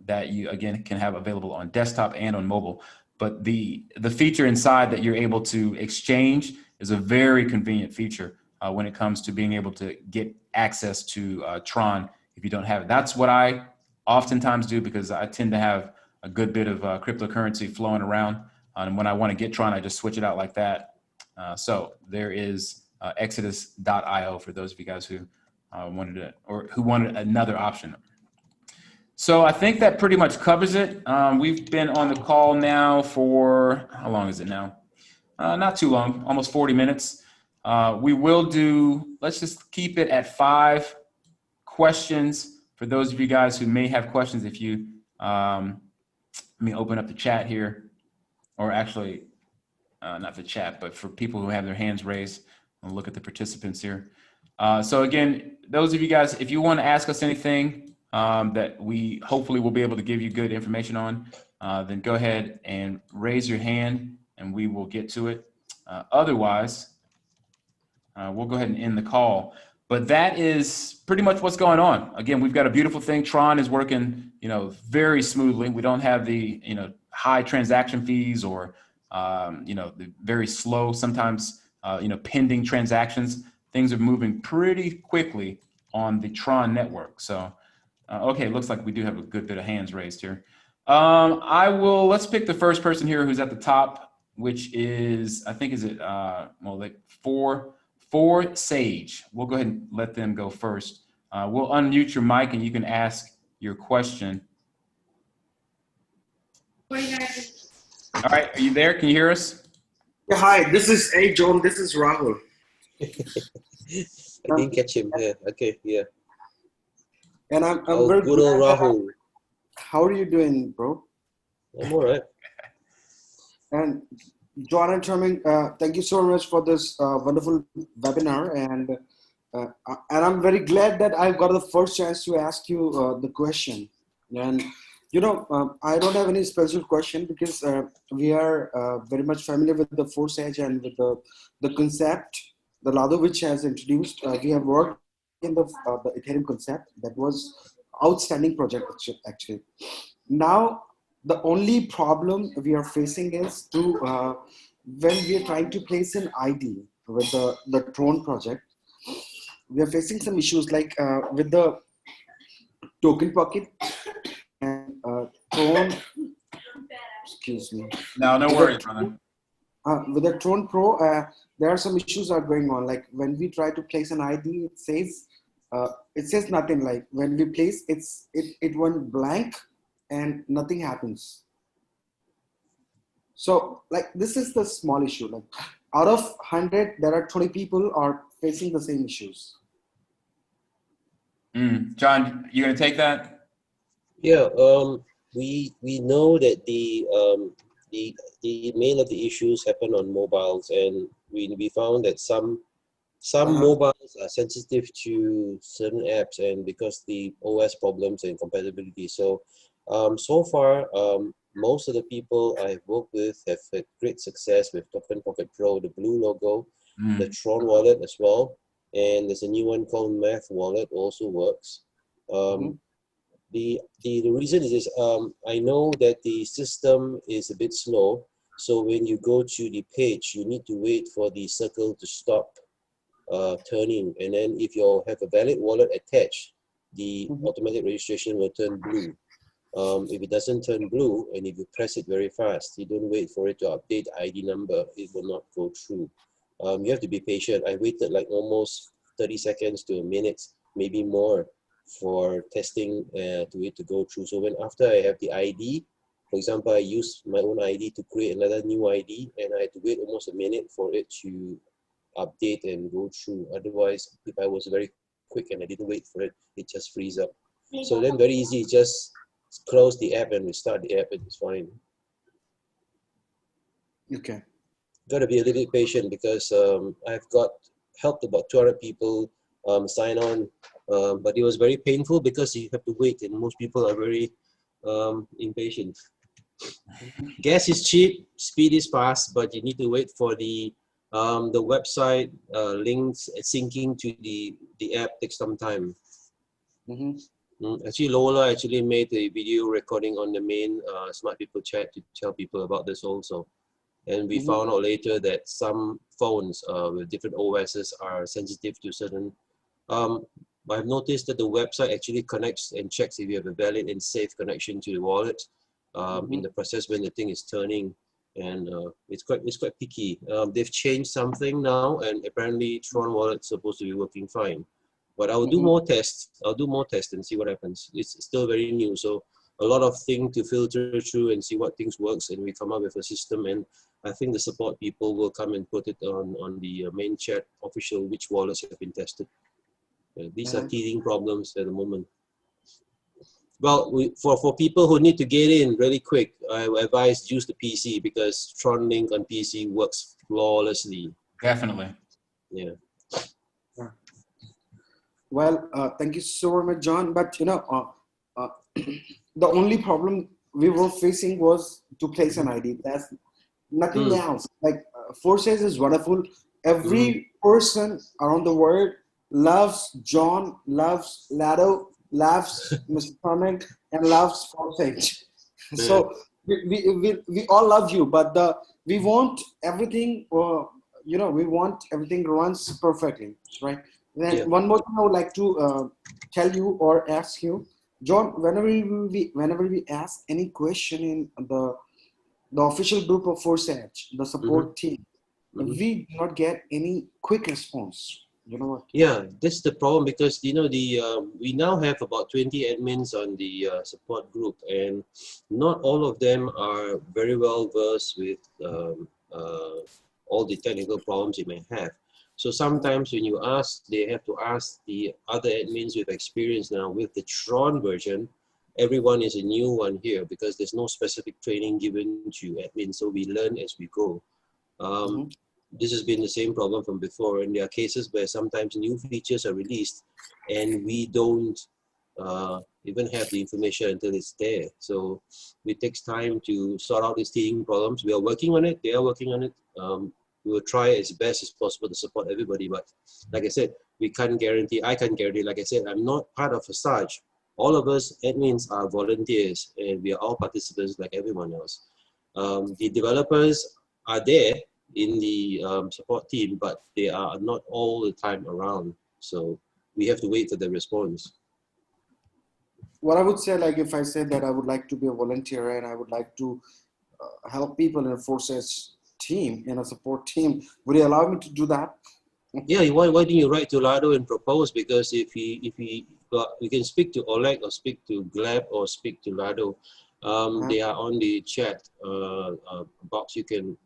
that you, again, can have available on desktop and on mobile. But the feature inside that you're able to exchange is a very convenient feature when it comes to being able to get access to Tron if you don't have it. That's what I oftentimes do, because I tend to have a good bit of cryptocurrency flowing around. And when I want to get Tron, I just switch it out like that. So there is exodus.io for those of you guys who wanted it, or who wanted another option. So I think that pretty much covers it. We've been on the call now for, how long is it now? Not too long, almost 40 minutes. We will do, let's just keep it at 5 questions for those of you guys who may have questions. If you, let me open up the chat here, or actually not the chat, but for people who have their hands raised, I'll look at the participants here. So again, those of you guys, if you want to ask us anything that we hopefully will be able to give you good information on, then go ahead and raise your hand and we will get to it. Otherwise, we'll go ahead and end the call. But that is pretty much what's going on. Again, we've got a beautiful thing. Tron is working, very smoothly. We don't have the, high transaction fees or, the very slow, sometimes, pending transactions. Things are moving pretty quickly on the Tron network. So, okay, looks like we do have a good bit of hands raised here. Let's pick the first person here who's at the top, which is, I think, is it, Forsage. We'll go ahead and let them go first. We'll unmute your mic and you can ask your question. All right, are you there? Can you hear us? Yeah, hi, this is John. This is Rahul. I didn't catch him. Yeah, okay, yeah. And I'm very good. Rahul. How are you doing, bro? I'm all right. And John and Charming, thank you so much for this wonderful webinar, and I'm very glad that I got the first chance to ask you the question. And I don't have any special question because we are very much familiar with the Forsage and with the concept the Lado which has introduced. We have worked in the Ethereum concept that was outstanding project actually. Now the only problem we are facing is to when we are trying to place an ID with the Tron project, we are facing some issues like with the token pocket and Tron. Excuse me. No, no With worries, the, brother. with the Tron Pro, there are some issues are going on. Like when we try to place an ID, it says nothing. Like when we place, it went blank and nothing happens. So like this is the small issue. Like out of 100, there are 20 people are facing the same issues. John, you gonna take that? Yeah, we know that the main of the issues happen on mobiles, and we found that some mobiles are sensitive to certain apps, and because the OS problems and compatibility. So so far, most of the people I've worked with have had great success with Token Pocket Pro, the blue logo, the Tron wallet as well, and there's a new one called Math Wallet also works. The reason is I know that the system is a bit slow, so when you go to the page, you need to wait for the circle to stop turning, and then if you have a valid wallet attached, the automatic registration will turn blue. If it doesn't turn blue, and if you press it very fast, you don't wait for it to update the ID number, it will not go through. You have to be patient. I waited like almost 30 seconds to a minute, maybe more, for testing to it to go through. So when after I have the ID, for example, I use my own ID to create another new ID, and I had to wait almost a minute for it to update and go through. Otherwise, if I was very quick and I didn't wait for it, it just freeze up. So then very easy, just close the app and restart the app, and it's fine. Okay. Got to be a little bit patient because I've helped about 200 people sign on, but it was very painful because you have to wait, and most people are very impatient. Gas is cheap, speed is fast, but you need to wait for the website links syncing to the app takes some time. Actually, Lola actually made a video recording on the main Smart People chat to tell people about this also. And we found out later that some phones with different OSs are sensitive to certain. I've noticed that the website actually connects and checks if you have a valid and safe connection to the wallet in the process when the thing is turning, and it's quite picky. They've changed something now, and apparently Tron wallet's supposed to be working fine. But I'll do more tests. I'll do more tests and see what happens. It's still very new, so a lot of things to filter through and see what things works, and we come up with a system, and I think the support people will come and put it on the main chat official which wallets have been tested. These are teething problems at the moment. Well, for people who need to get in really quick, I advise use the PC because Tron Link on PC works flawlessly. Definitely. Yeah. Well, thank you so much, John. But the only problem we were facing was to place an ID. That's nothing else. Like Forsage is wonderful. Every person around the world loves John, loves Lado, loves Mr. Clement, and loves Forsage. So we all love you, but we want everything. We want everything runs perfectly, right? Then one more thing I would like to tell you or ask you, John. Whenever we ask any question in the official group of Forsage, the support team, we do not get any quick response. You know what? Yeah, that's the problem because we now have about 20 admins on the support group, and not all of them are very well versed with all the technical problems you may have. So sometimes when you ask, they have to ask the other admins with experience. Now with the Tron version, everyone is a new one here because there's no specific training given to admins, so we learn as we go. Um, this has been the same problem from before, and there are cases where sometimes new features are released and we don't even have the information until it's there. So it takes time to sort out these teething problems. We are working on it. They are working on it. We will try as best as possible to support everybody. But like I said, we can't guarantee, I can't guarantee, like I said, I'm not part of Forsage. All of us admins are volunteers and we are all participants like everyone else. The developers are there in the support team, but they are not all the time around. So we have to wait for the response. What I would say, like if I said that I would like to be a volunteer and I would like to help people in a Forsage team, in a support team, would you allow me to do that? Yeah, why didn't you write to Lado and propose? Because if we can speak to Oleg or speak to Gleb or speak to Lado. They are on the chat box. You can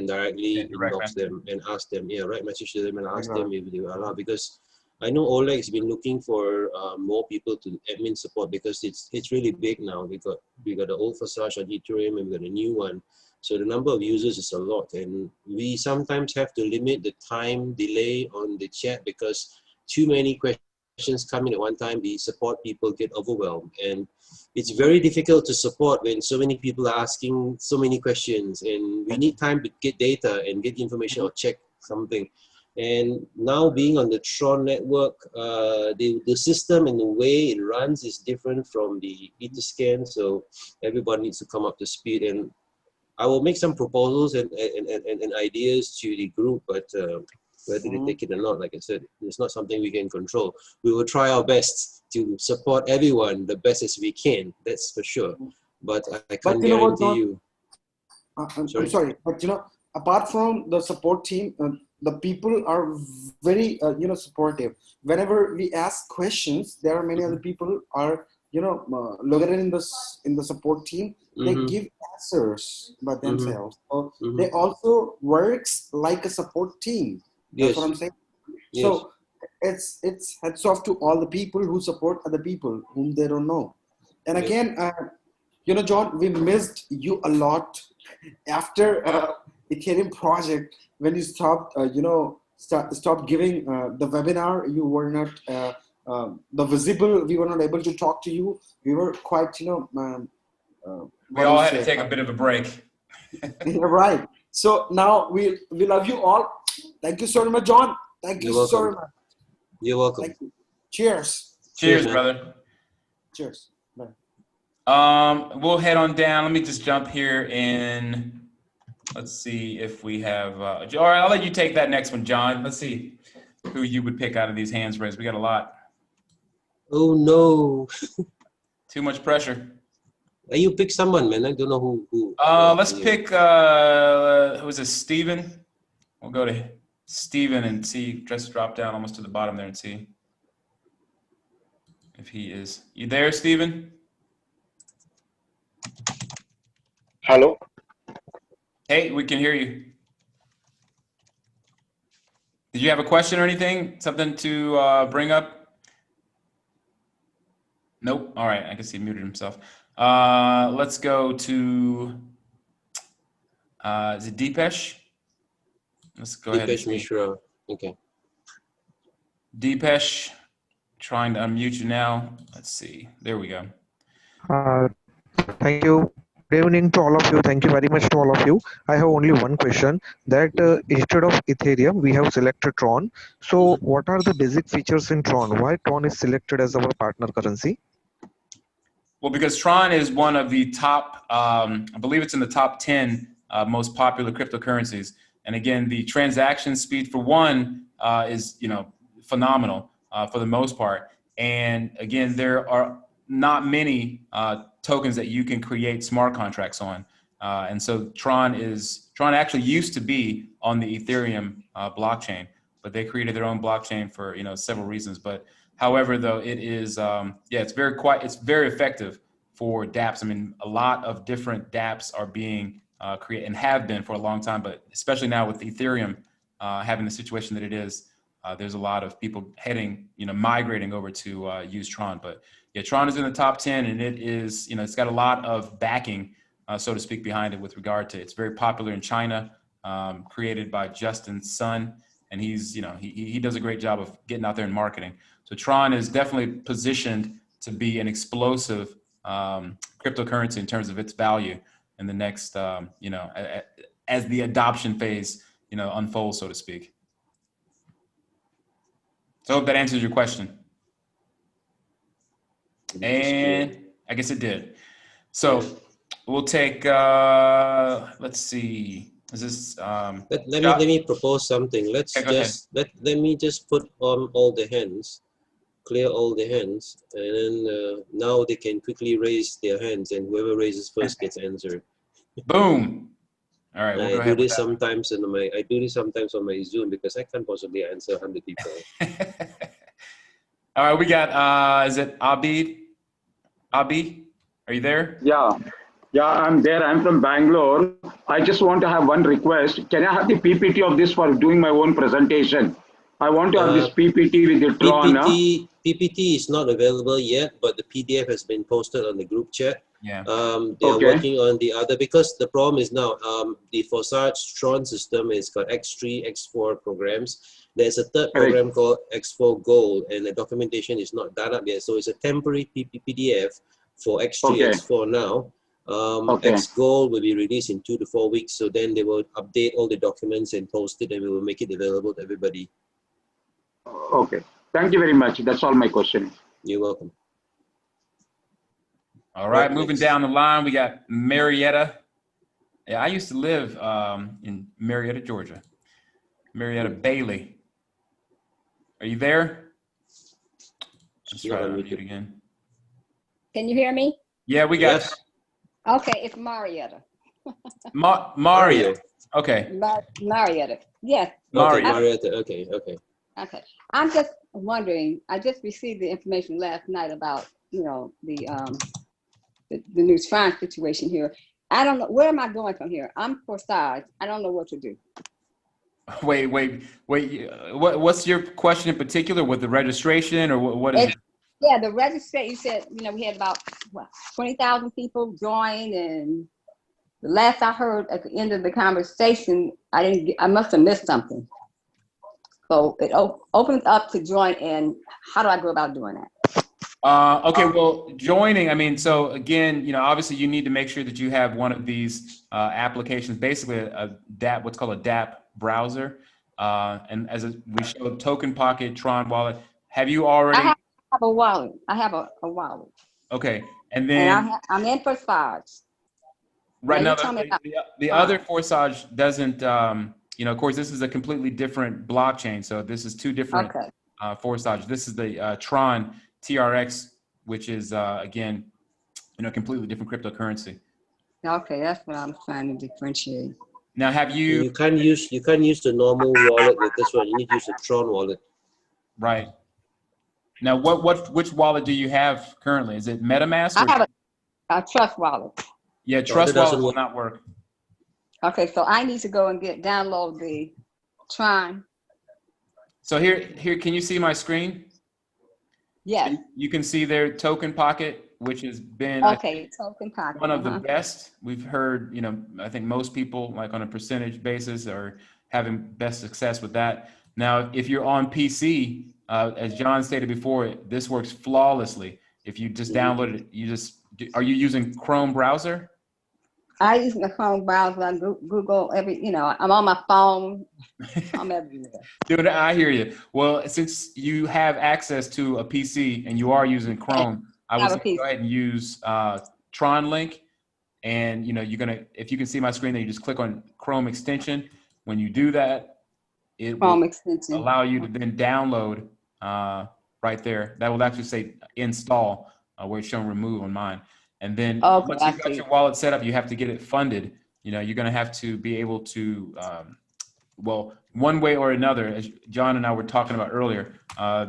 directly inbox them and ask them. Yeah, write message to them and ask them if they will allow. Because I know Oleg's been looking for more people to admin support because it's really big now. We got the old Forsage on Ethereum and we got a new one. So the number of users is a lot, and we sometimes have to limit the time delay on the chat because too many questions come in at one time. The support people get overwhelmed, and it's very difficult to support when so many people are asking so many questions, and we need time to get data and get information or check something. And now being on the Tron network, the system and the way it runs is different from the Etherscan, so everybody needs to come up to speed. And I will make some proposals and ideas to the group, but whether they take it or not, like I said, it's not something we can control. We will try our best to support everyone the best as we can, that's for sure. But I can't guarantee you. I'm sorry, but apart from the support team, the people are very supportive. Whenever we ask questions, there are many other people are located in the support team. They give answers by themselves. So they also works like a support team. That's what I'm saying. Yes. So it's hats off to all the people who support other people whom they don't know. And again, John, we missed you a lot after Ethereum project when you stopped, stopped giving the webinar. You were not the visible. We were not able to talk to you. We were quite, we all had to take a bit of a break. Right. So now we love you all. Thank you so much, John. Thank you so much. You're welcome. Thank you. Cheers. Cheers, brother. Cheers. Bye. We'll head on down. Let me just jump here in. Let's see if we have. All right, I'll let you take that next one, John. Let's see who you would pick out of these hands raised. We got a lot. Oh no. Too much pressure. You pick someone, man. I don't know who. Let's pick. Who is this? Steven. We'll go to Steven and see. Just drop down almost to the bottom there and see if he is. You there, Steven? Hello. Hey, we can hear you. Did you have a question or anything? Something to bring up? Nope. All right. I guess he muted himself. Let's go to, is it Deepesh? Let's go ahead. Deepesh Mishra. Okay. Deepesh, trying to unmute you now. Let's see. There we go. Thank you. Good evening to all of you. Thank you very much to all of you. I have only one question that instead of Ethereum, we have selected Tron. So what are the basic features in Tron? Why Tron is selected as our partner currency? Well, because Tron is one of the top, I believe it's in the top 10 most popular cryptocurrencies. And again, the transaction speed for one is, phenomenal for the most part. And again, there are not many tokens that you can create smart contracts on. And so Tron actually used to be on the Ethereum blockchain, but they created their own blockchain for, several reasons. But however, though, it is, it's very effective for dApps. I mean, a lot of different dApps are being created and have been for a long time, but especially now with Ethereum having the situation that it is, there's a lot of people migrating over to use Tron. But yeah, Tron is in the top 10, and it is, it's got a lot of backing, so to speak, behind it with regard to it's very popular in China. created by Justin's son. And he's, you know, he does a great job of getting out there and marketing. So Tron is definitely positioned to be an explosive cryptocurrency in terms of its value in the next, you know, as the adoption phase, you know, unfolds, so to speak. So I hope that answers your question. And I guess it did. So we'll take, let's see, is this, let me propose something. Let's okay, go ahead. just, let me just put on all the hands, clear all the hands, and then now they can quickly raise their hands, and whoever raises first gets answered. Boom. All right, we'll go I ahead do with this sometimes on my Zoom because I can't possibly answer 100 people. All right, we got, is it Abid? Abi, are you there? Yeah, I'm there. I'm from Bangalore. I just want to have one request. Can I have the PPT of this for doing my own presentation? I want to have this PPT with the Tron. PPT is not available yet, but the PDF has been posted on the group chat. Yeah. They are working on the other, because the problem is now the Forsage Tron system has got X3, X4 programs. There's a third program called X4 Gold, and the documentation is not done up yet. So it's a temporary PDF for X3, X4 now. X Gold will be released in 2 to 4 weeks. So then they will update all the documents and post it, and we will make it available to everybody. Okay. Thank you very much. That's all my question. You're welcome. All right, moving down the line, we got Marietta. Yeah, I used to live in Marietta, Georgia. Marietta Bailey. Are you there? Let's try to unmute again. Can you hear me? Yeah, we got. Yes. Okay, it's Marietta. Mario. Okay. Marietta. Yes. Okay, Marietta. Okay. Okay. I'm just wondering. I just received the information last night about, you know, the new Tron situation here. I don't know, where am I going from here? I'm Forsage. I don't know what to do. Wait. What's your question in particular with the registration, or what is it? Yeah, the registration. You said, you know, we had about 20,000 people join, and the last I heard at the end of the conversation, I must have missed something. So it opens up to join, and how do I go about doing that? Okay, well, joining, I mean, so again, you know, obviously you need to make sure that you have one of these applications, basically a DApp, what's called a DApp browser. And as we showed, Token Pocket, Tron Wallet. Have you already? I have a wallet. I have a wallet. Okay, and then I'm in Forsage. right now, the other Forsage doesn't, you know, of course, this is a completely different blockchain. So this is two different Forsage. This is the Tron TRX, which is again, you know, completely different cryptocurrency. Okay, that's what I'm trying to differentiate. Now, have you? You can't use the normal wallet with this one. You need to use the Tron wallet. Right. Now, which wallet do you have currently? Is it MetaMask? I have a Trust wallet. Yeah, Trust wallet will not work. Okay, so I need to go and download the Tron. So here, can you see my screen? Yes. You can see their Token Pocket, which has been Token Pocket, one of the best. We've heard, you know, I think most people, like on a percentage basis, are having best success with that. Now, if you're on PC, as John stated before, this works flawlessly. If you just download it, are you using Chrome browser? I use the Chrome browser. I Google I'm on my phone. I'm everywhere. Dude, I hear you. Well, since you have access to a PC and you are using Chrome, I would say go ahead and use Tron link. And you know, if you can see my screen, then you just click on Chrome extension. When you do that, it will allow you to then download right there. That will actually say install where it's showing remove on mine. And then once you've got your wallet set up, you have to get it funded. You know, you're going to have to be able to, well, one way or another, as John and I were talking about earlier,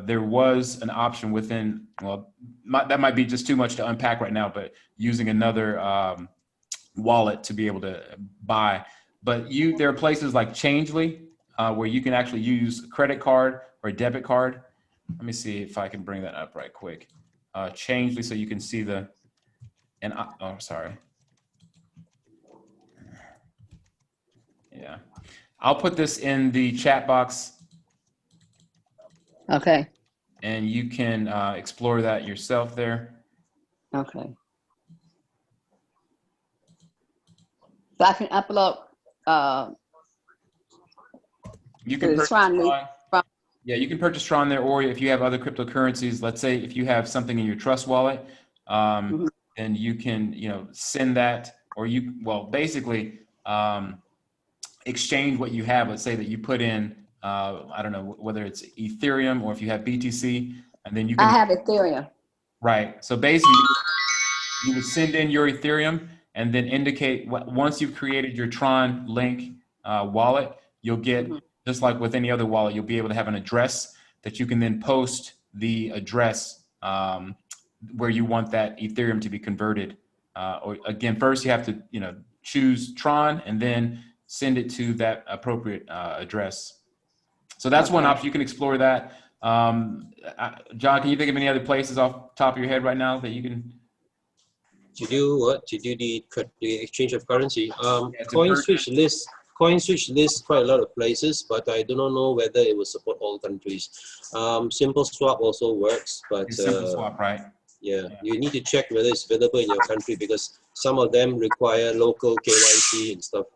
there was an option within, well, that might be just too much to unpack right now, but using another wallet to be able to buy. But there are places like Changely where you can actually use a credit card or a debit card. Let me see if I can bring that up right quick. Changely, so you can see sorry. Yeah. I'll put this in the chat box, Okay, and you can explore that yourself there. okay. So I can upload, You can the purchase Tron link Tron. from- Yeah, you can purchase Tron there, or if you have other cryptocurrencies, let's say if you have something in your Trust wallet, Mhm. then you can, send that, or basically exchange what you have. Let's say that you put in, I don't know whether it's Ethereum or if you have BTC, and then you I can, have Ethereum. right. So basically, you would send in your Ethereum and then indicate once you've created your Tron link wallet, you'll get, just like with any other wallet, you'll be able to have an address that you can then post the address where you want that Ethereum to be converted. Or again, first you have to, choose Tron and then send it to that appropriate address. So that's one Okay. option. You can explore that. John, can you think of any other places off the top of your head right now that you can? To do what? To do the exchange of currency. To CoinSwitch lists quite a lot of places, but I do not know whether it will support all countries. Simple Swap also works, but Simple Swap, right? yeah, you need to check whether it's available in your country because some of them require local KYC and stuff.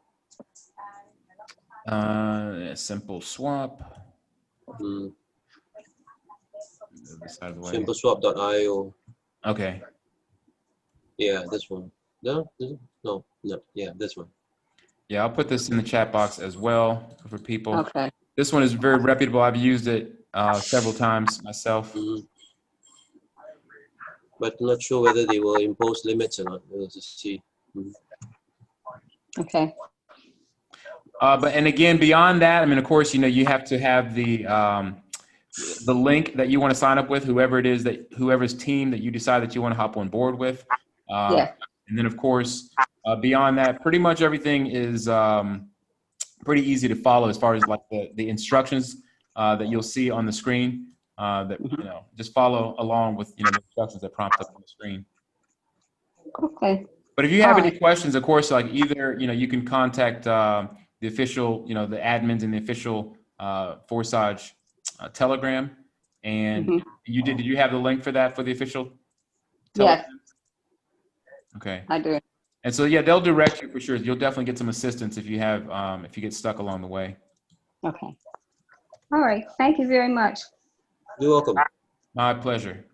Simple Swap. Simpleswap.io. Okay. Yeah, this one. No, yeah, this one. Yeah, I'll put this in the chat box as well for people. Okay. This one is very reputable. I've used it several times myself. But not sure whether they will impose limits or not. We'll just see. Okay. And again, beyond that, I mean, of course, you have to have the link that you want to sign up with, whoever's team that you decide that you want to hop on board with. Yeah. And then, of course, beyond that, pretty much everything is pretty easy to follow as far as like the instructions that you'll see on the screen. Just follow along with the instructions that prompt up on the screen. Okay. But if you have any questions, of course, like either you can contact the official, the admins in the official Forsage Telegram. And did you have the link for that for the official Telegram? Yes, Okay. I do. And so, yeah, they'll direct you for sure. You'll definitely get some assistance if you have, if you get stuck along the way. Okay. All right. Thank you very much. You're welcome. My pleasure.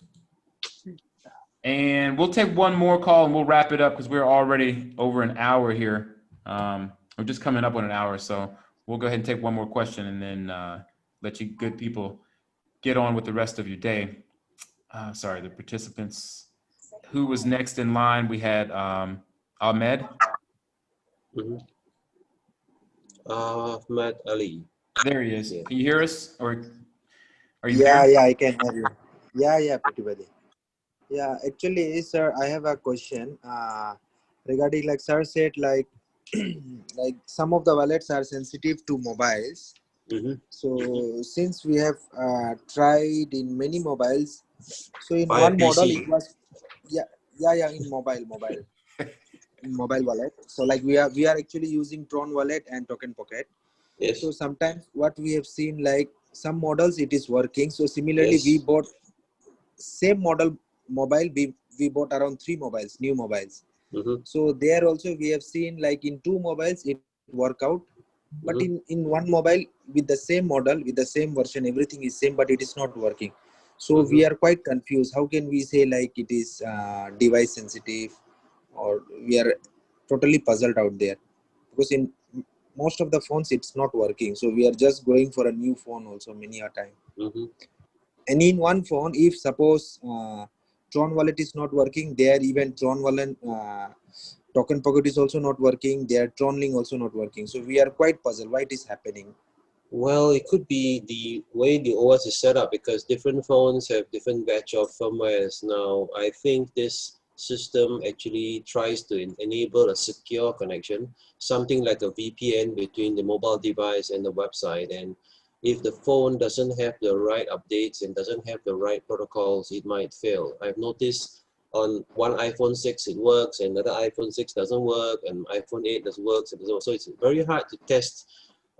And we'll take one more call and we'll wrap it up because we're already over an hour here. We're just coming up on an hour. So we'll go ahead and take one more question and then let you good people get on with the rest of your day. Sorry, the participants. Who was next in line? We had Ahmed. Ahmed Ali. There he is. Yeah. Can you hear us? Or are you Yeah, there? yeah, I can hear you. Yeah, Pratibadi. Yeah, actually, sir, I have a question regarding, like sir said, like like some of the wallets are sensitive to mobiles. So since we have tried in many mobiles, so in Via one model PC. it was in mobile wallet. So like we are actually using Tron wallet and Token Pocket. Yes. So sometimes what we have seen, like some models it is working. So similarly, Yes. we bought same model mobile. We bought around 3 mobiles, new mobiles. So there also we have seen like in 2 mobiles it work out, but in one mobile with the same model, with the same version, everything is same, but it is not working. So we are quite confused. How can we say like it is device sensitive, or we are totally puzzled out there, because in most of the phones it's not working. So we are just going for a new phone also many a time. And in one phone, if suppose Tron wallet is not working, there even Tron wallet Token Pocket is also not working, their Tron link also not working. So we are quite puzzled why it is happening. Well, it could be the way the OS is set up because different phones have different batch of firmwares. Now, I think this system actually tries to enable a secure connection, something like a VPN between the mobile device and the website. And if the phone doesn't have the right updates and doesn't have the right protocols, it might fail. I've noticed on one iPhone 6 it works, and another iPhone 6 doesn't work, and iPhone 8 doesn't work. So it's very hard to test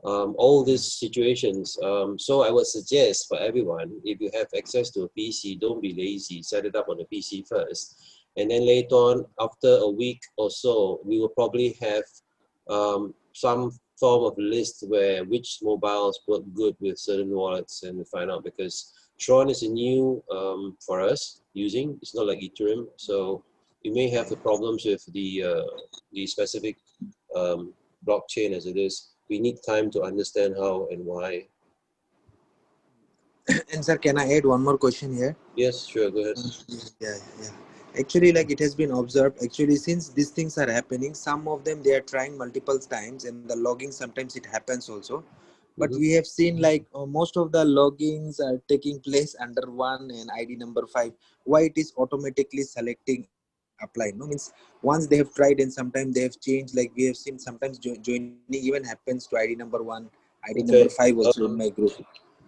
all these situations. So I would suggest for everyone, if you have access to a PC, don't be lazy, set it up on a PC first. And then later on, after a week or so, we will probably have some form of list where which mobiles work good with certain wallets, and we find out, because Tron is a new for us using. It's not like Ethereum, so you may have the problems with the specific blockchain as it is. We need time to understand how and why. And sir, can I add one more question here? Yes, sure, go ahead. Yeah. Actually, like it has been observed, actually, since these things are happening, some of them they are trying multiple times, and the logging sometimes it happens also. But we have seen like most of the loggings are taking place under 1 and ID number 5. Why it is automatically selecting apply? No, means once they have tried and sometimes they have changed. Like we have seen sometimes joining even happens to ID number 1, ID number 5 also in my group.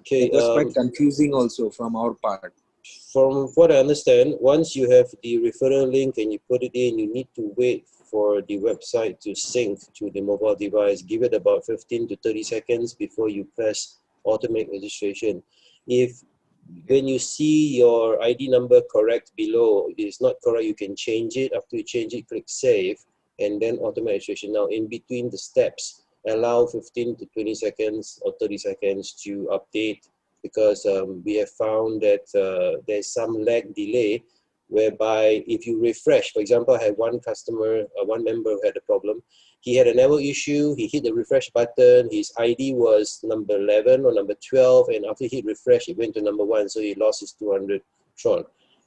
Okay, It was quite confusing also from our part. From what I understand, once you have the referral link and you put it in, you need to wait for the website to sync to the mobile device. Give it about 15 to 30 seconds before you press automate registration. If when you see your ID number correct below, it is not correct, you can change it. After you change it, click save and then automate registration. Now, in between the steps, allow 15 to 20 seconds or 30 seconds to update, because we have found that there's some lag delay, whereby if you refresh, for example, I had one customer, one member who had a problem. He had a network issue, he hit the refresh button, his ID was number 11 or number 12, and after he hit refresh, it went to number 1, so he lost his 200 Tron.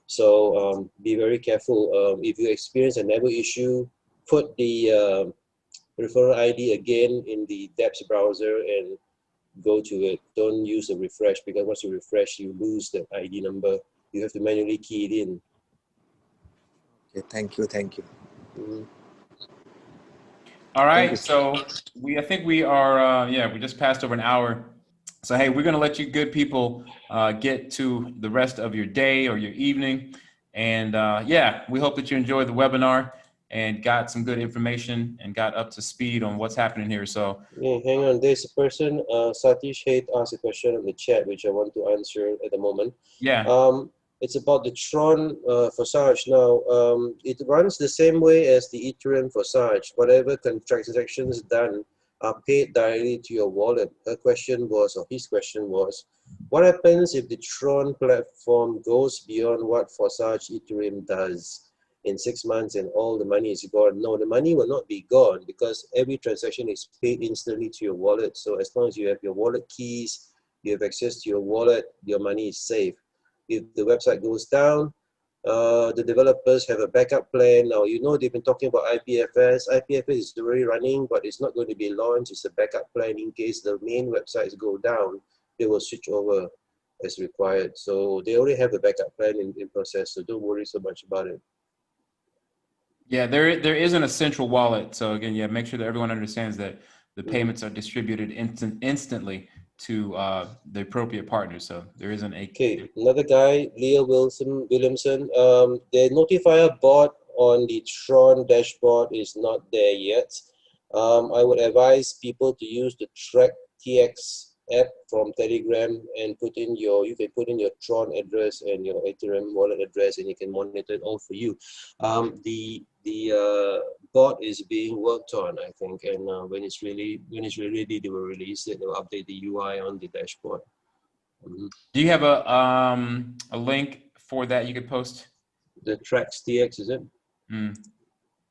So be very careful. If you experience a network issue, put the referral ID again in the depths browser and go to it. Don't use the refresh, because once you refresh, you lose the ID number. You have to manually key it in. Okay, thank you. All right, so I think we are, we just passed over an hour. So, hey, we're gonna let you good people get to the rest of your day or your evening. And we hope that you enjoyed the webinar and got some good information and got up to speed on what's happening here. So yeah, hang on, there's a person, Satish Haidt asked a question on the chat, which I want to answer at the moment. yeah, it's about the Tron Forsage. Now, it runs the same way as the Ethereum Forsage. Whatever transactions done are paid directly to your wallet. Her question was, or his question was, what happens if the Tron platform goes beyond what Forsage Ethereum does in 6 months and all the money is gone? No, the money will not be gone, because every transaction is paid instantly to your wallet. So as long as you have your wallet keys, you have access to your wallet, your money is safe. If the website goes down, the developers have a backup plan. Now, you know, they've been talking about IPFS. IPFS is already running, but it's not going to be launched. It's a backup plan in case the main websites go down. They will switch over as required. So they already have a backup plan in process, so don't worry so much about it. yeah, there isn't a central wallet. So again, make sure that everyone understands that the payments are distributed instantly to the appropriate partners. So there isn't a... Okay, another guy, Leah Williamson. The notifier bot on the Tron dashboard is not there yet. I would advise people to use the Track TX app from Telegram and you can put in your Tron address and your Ethereum wallet address, and you can monitor it all for you. The bot is being worked on, I think, and when it's really ready, they will release it. They'll update the UI on the dashboard. Do you have a link for that you could post? The Tracks TX, is it?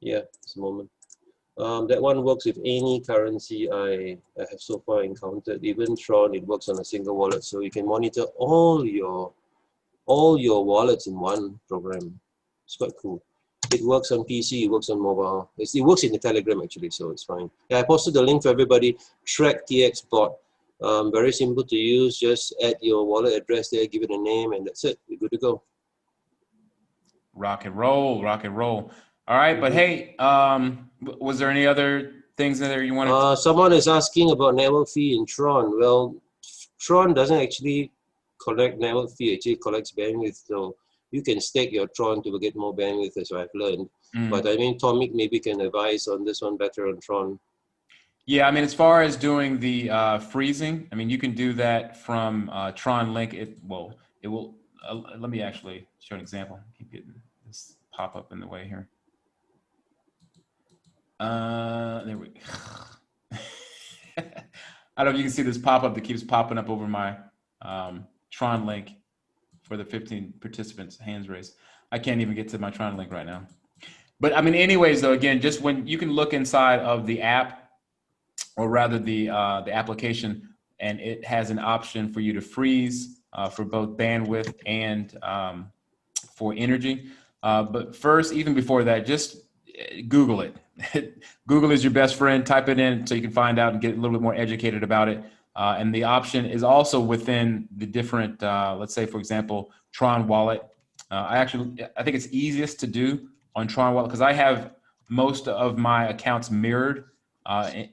Yeah, just a moment. That one works with any currency I have so far encountered. Even Tron, it works on a single wallet, so you can monitor all your wallets in one program. It's quite cool. It works on PC, it works on mobile. It works in the Telegram actually, so it's fine. Yeah, I posted the link for everybody. Track TX bot. Very simple to use. Just add your wallet address there, give it a name, and that's it. You're good to go. Rock and roll. All right, but hey, was there any other things in there you wanted to... Someone is asking about network fee in Tron. Well, Tron doesn't actually collect network fee, it actually collects bandwidth. So you can stake your Tron to get more bandwidth, as I've learned. But I mean, Tomic maybe can advise on this one better on Tron. Yeah, I mean, as far as doing the freezing, I mean, you can do that from Tron Link. It will, let me actually show an example. Keep getting this pop up in the way here. There we go. I don't know if you can see this pop up that keeps popping up over my Tron Link for the 15 participants hands raised. I can't even get to my Tron Link right now. But I mean, anyways, though, again, just when you can look inside of the app, or rather the application, and it has an option for you to freeze for both bandwidth and for energy. But first, even before that, just Google it. Google is your best friend. Type it in so you can find out and get a little bit more educated about it. And the option is also within the different, let's say, for example, Tron Wallet. I think it's easiest to do on Tron Wallet because I have most of my accounts mirrored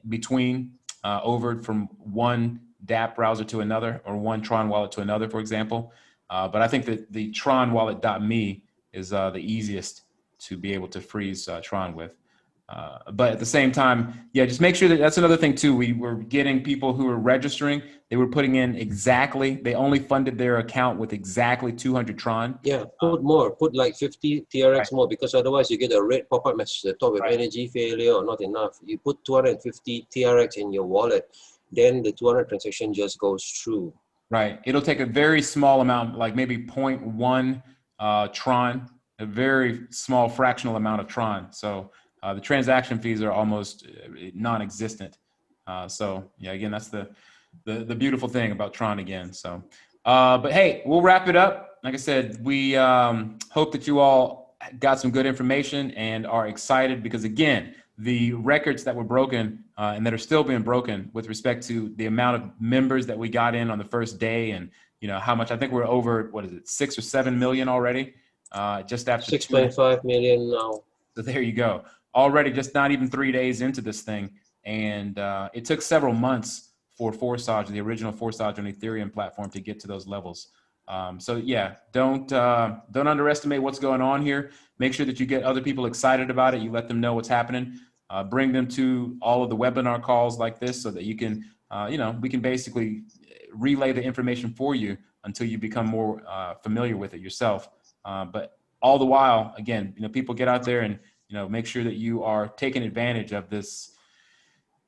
between over from one dApp browser to another, or one Tron wallet to another, for example. But I think that the tronwallet.me is the easiest to be able to freeze Tron with. But at the same time, yeah, just make sure that that's another thing too. We were getting people who were registering, they were putting in exactly, they only funded their account with exactly 200 Tron. Yeah, put more, put like 50 TRX Right. more, because otherwise you get a red pop-up message at the top with Right. energy failure or not enough. You put 250 TRX in your wallet, then the 200 transaction just goes through. Right. It'll take a very small amount, like maybe 0.1 Tron, a very small fractional amount of Tron. So the transaction fees are almost non-existent. So yeah, again, that's the beautiful thing about Tron again. So, but hey, we'll wrap it up. Like I said, we hope that you all got some good information and are excited because again, the records that were broken and that are still being broken with respect to the amount of members that we got in on the first day, and you know how much, I think we're over, what is it, 6 or 7 million already, just after 6.5 million now. So there you go. Already just not even 3 days into this thing. And it took several months for Forsage, the original Forsage on the Ethereum platform, to get to those levels. So yeah, don't underestimate what's going on here. Make sure that you get other people excited about it. You let them know what's happening. Bring them to all of the webinar calls like this so that you can, we can basically relay the information for you until you become more familiar with it yourself. But all the while, again, people get out there and, make sure that you are taking advantage of this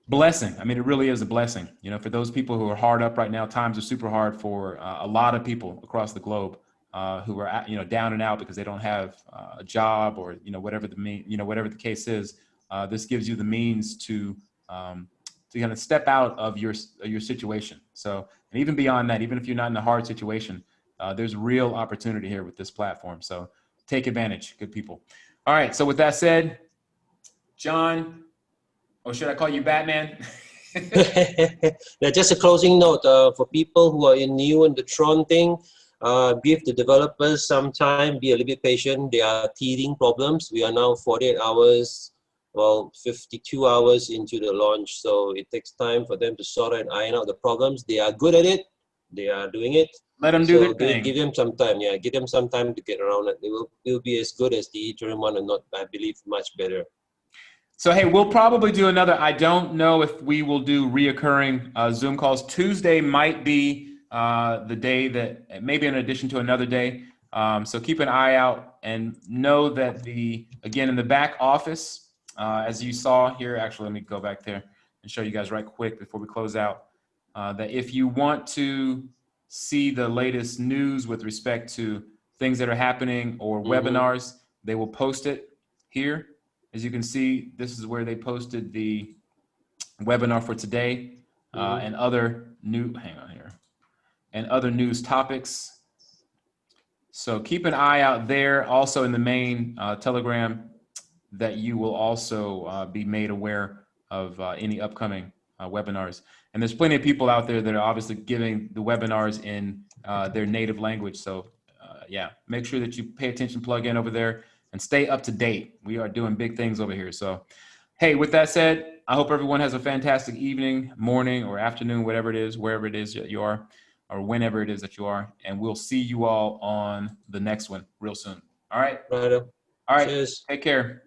blessing. I mean, it really is a blessing. For those people who are hard up right now, times are super hard for a lot of people across the globe who are, down and out because they don't have a job or, whatever the case is. This gives you the means to kind of step out of your situation. So, and even beyond that, even if you're not in a hard situation, there's real opportunity here with this platform. So take advantage, good people. All right. So with that said, John, or should I call you Batman? Yeah, just a closing note for people who are new in the Tron thing. Give the developers some time, be a little bit patient. There are teething problems. We are now 48 hours, 52 hours into the launch. So it takes time for them to sort and iron out the problems. They are good at it. They are doing it. Let them do their thing. Give them some time. Yeah, give them some time to get around it. It will be as good as the Ethereum one, and not, I believe, much better. So, hey, we'll probably do another. I don't know if we will do reoccurring Zoom calls. Tuesday might be the day that, maybe in addition to another day. So keep an eye out and know that again, in the back office, as you saw here, actually, let me go back there and show you guys right quick before we close out, that if you want to see the latest news with respect to things that are happening or webinars, they will post it here. As you can see, this is where they posted the webinar for today and other other news topics. So keep an eye out there. Also in the main Telegram, that you will also be made aware of any upcoming webinars. And there's plenty of people out there that are obviously giving the webinars in their native language. So yeah, make sure that you pay attention, plug in over there, and stay up to date. We are doing big things over here. So, hey, with that said, I hope everyone has a fantastic evening, morning, or afternoon, whatever it is, wherever it is that you are, or whenever it is that you are. And we'll see you all on the next one real soon. All right. Right. All right. Cheers. Take care.